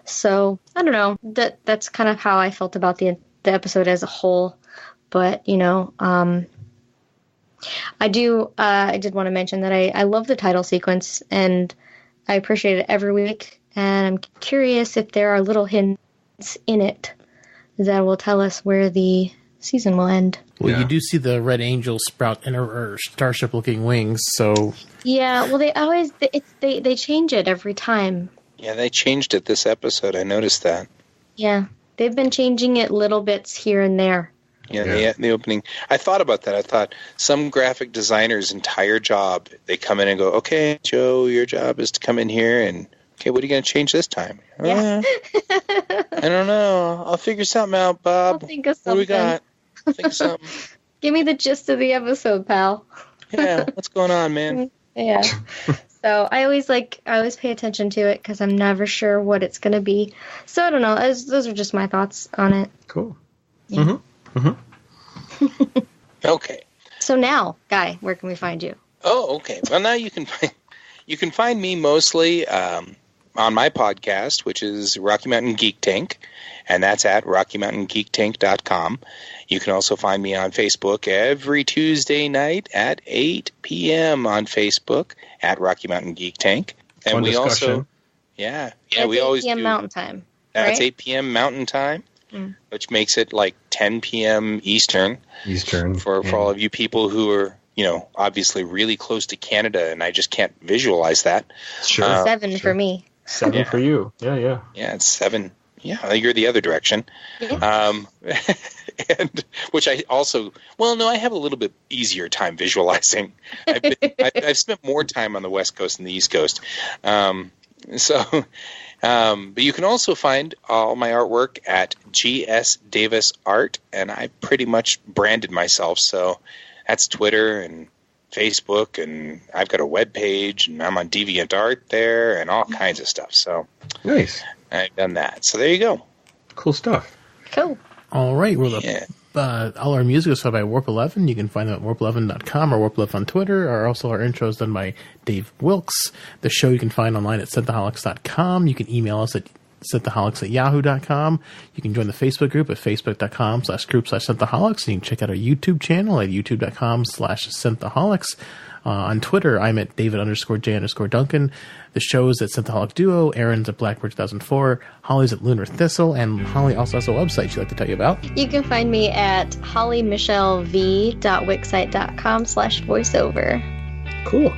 So, I don't know. That's kind of how I felt about the episode as a whole. But, I did want to mention that I love the title sequence, and I appreciate it every week. And I'm curious if there are little hints in it that will tell us where the season will end. Well, you do see the Red Angel sprout or starship-looking wings, so... Yeah, well, they change it every time. Yeah, they changed it this episode. I noticed that. Yeah, they've been changing it little bits here and there. Yeah. The opening. I thought about that. I thought some graphic designer's entire job, they come in and go, okay, Joe, your job is to come in here and, okay, what are you going to change this time? Yeah. I don't know. I'll figure something out, Bob. I'll think of something. What do we got? Think of something. Give me the gist of the episode, pal. Yeah, what's going on, man? Yeah. So I always pay attention to it because I'm never sure what it's going to be. So I don't know. Those are just my thoughts on it. Cool. Yeah. Mm-hmm. Okay. So now, Guy, where can we find you? Oh, okay. Well, now you can find me mostly on my podcast, which is Rocky Mountain Geek Tank, and that's at RockyMountainGeekTank.com. You can also find me on Facebook every Tuesday night at 8 p.m. on Facebook at Rocky Mountain Geek Tank. And Fun we discussion. also, yeah, It's we always 8 p.m. do. Mountain Time. That's right? 8 p.m. Mountain Time, which makes it like 10 p.m. Eastern. For all of you people who are, obviously really close to Canada, and I just can't visualize that. Sure. 7 for me. 7 for you. Yeah. Yeah, it's 7. Yeah, you're the other direction. Yeah. And which I also, I have a little bit easier time visualizing. I've spent more time on the West Coast than the East Coast. But you can also find all my artwork at GS Davis Art, and I pretty much branded myself. So that's Twitter and Facebook, and I've got a web page, and I'm on DeviantArt there, and all kinds of stuff. So Nice. I've done that. So there you go. Cool stuff. Cool. All right. Well, Yeah. All our music is done by Warp 11. You can find them at warp11.com or Warp 11 on Twitter. Also, our intro is done by Dave Wilkes. The show you can find online at synthaholics.com. You can email us at synthaholics@yahoo.com. You can join the Facebook group at facebook.com/group/synthaholics. You can check out our YouTube channel at youtube.com/synthaholics. On Twitter, I'm at David_J_Duncan. The show's at Synthaholic Duo. Aaron's at Blackbird 2004. Holly's at Lunar Thistle. And Holly also has a website she'd like to tell you about. You can find me at hollymichellev.wixsite.com/voiceover. Cool.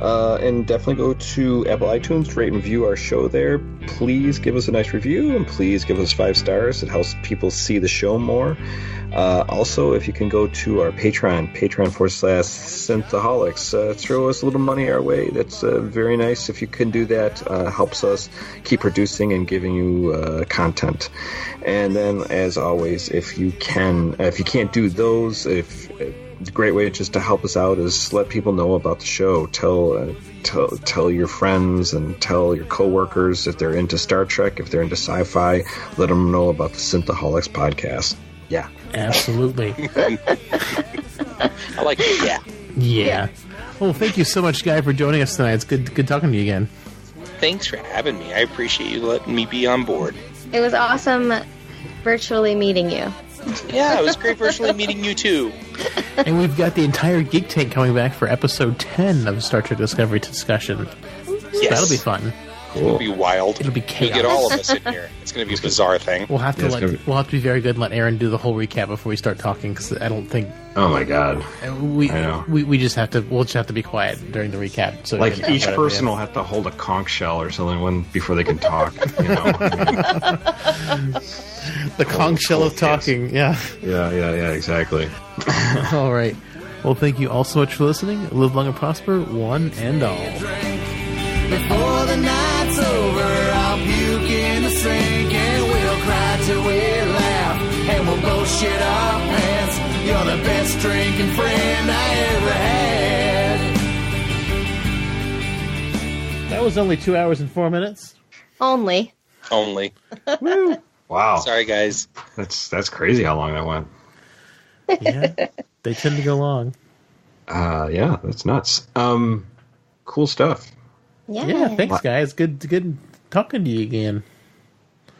And definitely go to Apple iTunes to rate and review our show there. Please give us a nice review, and please give us 5 stars. It helps people see the show more. Also, if you can go to our Patreon.com/Synthaholics, throw us a little money our way. That's very nice. If you can do that, helps us keep producing and giving you content. And then, as always, if you can't do those, a great way just to help us out is let people know about the show. Tell your friends and tell your coworkers if they're into Star Trek, if they're into sci-fi. Let them know about the Synthaholics podcast. Yeah, absolutely. I like it. Yeah. Well, thank you so much, Guy, for joining us tonight. It's good talking to you again. Thanks for having me. I appreciate you letting me be on board. It was awesome virtually meeting you. Yeah, it was great virtually meeting you too. And we've got the entire Geek Tank coming back for episode 10 of Star Trek Discovery discussion. So yes. That'll be fun. Cool. It'll be wild. It'll be chaos. You'll get all of us in here. It's going to be a bizarre thing. We'll have to be very good and let Aaron do the whole recap before we start talking, because I don't think. Oh my god. I know. We just have to. We'll just have to be quiet during the recap. So like each person will have to hold a conch shell or something before they can talk. The conch shell of talking. Yeah. Yeah. Exactly. All right. Well, thank you all so much for listening. Live long and prosper, one and all. Before the night's over, I'll puke in the sink and we'll cry till we laugh, and we'll both shit our pants. You're the best drinking friend I ever had. That was only 2 hours and 4 minutes. Only. Woo! Wow. Sorry, guys. That's crazy how long that went. Yeah, they tend to go long. Yeah, that's nuts. Cool stuff. Yeah, thanks, guys. Good talking to you again.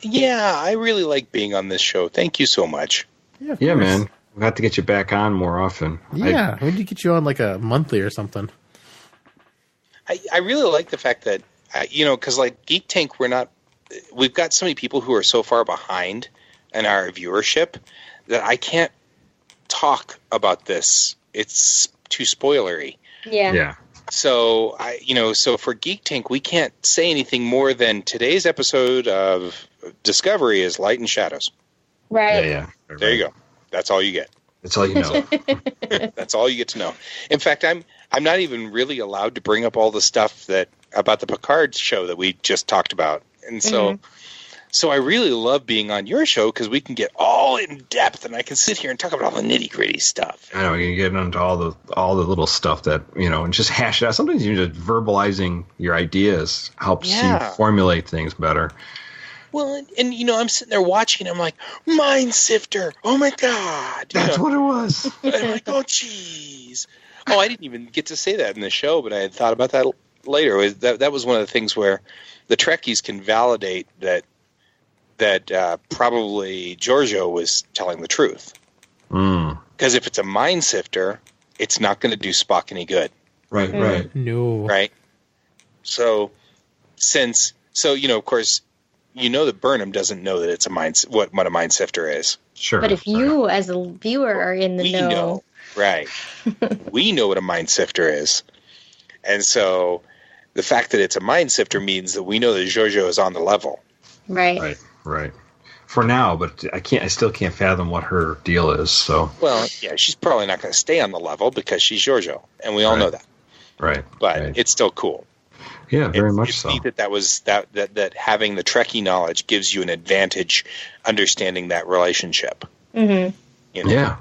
Yeah, I really like being on this show. Thank you so much. Yeah, man. We'll have to get you back on more often. Yeah, we need to get you on like a monthly or something. I really like the fact that, because like Geek Tank, we've got so many people who are so far behind in our viewership that I can't talk about this. It's too spoilery. Yeah. So so for Geek Tank, we can't say anything more than today's episode of Discovery is Light and Shadows. Right. Yeah. There you go. That's all you get. That's all you know. That's all you get to know. In fact, I'm not even really allowed to bring up all the stuff about the Picard show that we just talked about. And so So I really love being on your show because we can get all in depth, and I can sit here and talk about all the nitty gritty stuff. I know you can get into all the little stuff that and just hash it out. Sometimes even just verbalizing your ideas helps you formulate things better. Well, and I'm sitting there watching, and I'm like, Mind Sifter! Oh my god! That's what it was. And I'm like, oh jeez. Oh, I didn't even get to say that in the show, but I had thought about that later. That was one of the things where the Trekkies can validate that probably Giorgio was telling the truth. Because if it's a mind sifter, it's not going to do Spock any good. Right. No. Right? So, of course, that Burnham doesn't know that it's what a mind sifter is. Sure. But if you, as a viewer, are in the know. Know. Right. We know what a mind sifter is. And so the fact that it's a mind sifter means that we know that Giorgio is on the level. Right. For now, but I still can't fathom what her deal is. So. Well, yeah, she's probably not going to stay on the level because she's Giorgio, and we all know that. Right. But it's still cool. Yeah, very much it's so. Neat that having the Trekkie knowledge gives you an advantage understanding that relationship. Mm-hmm. Yeah.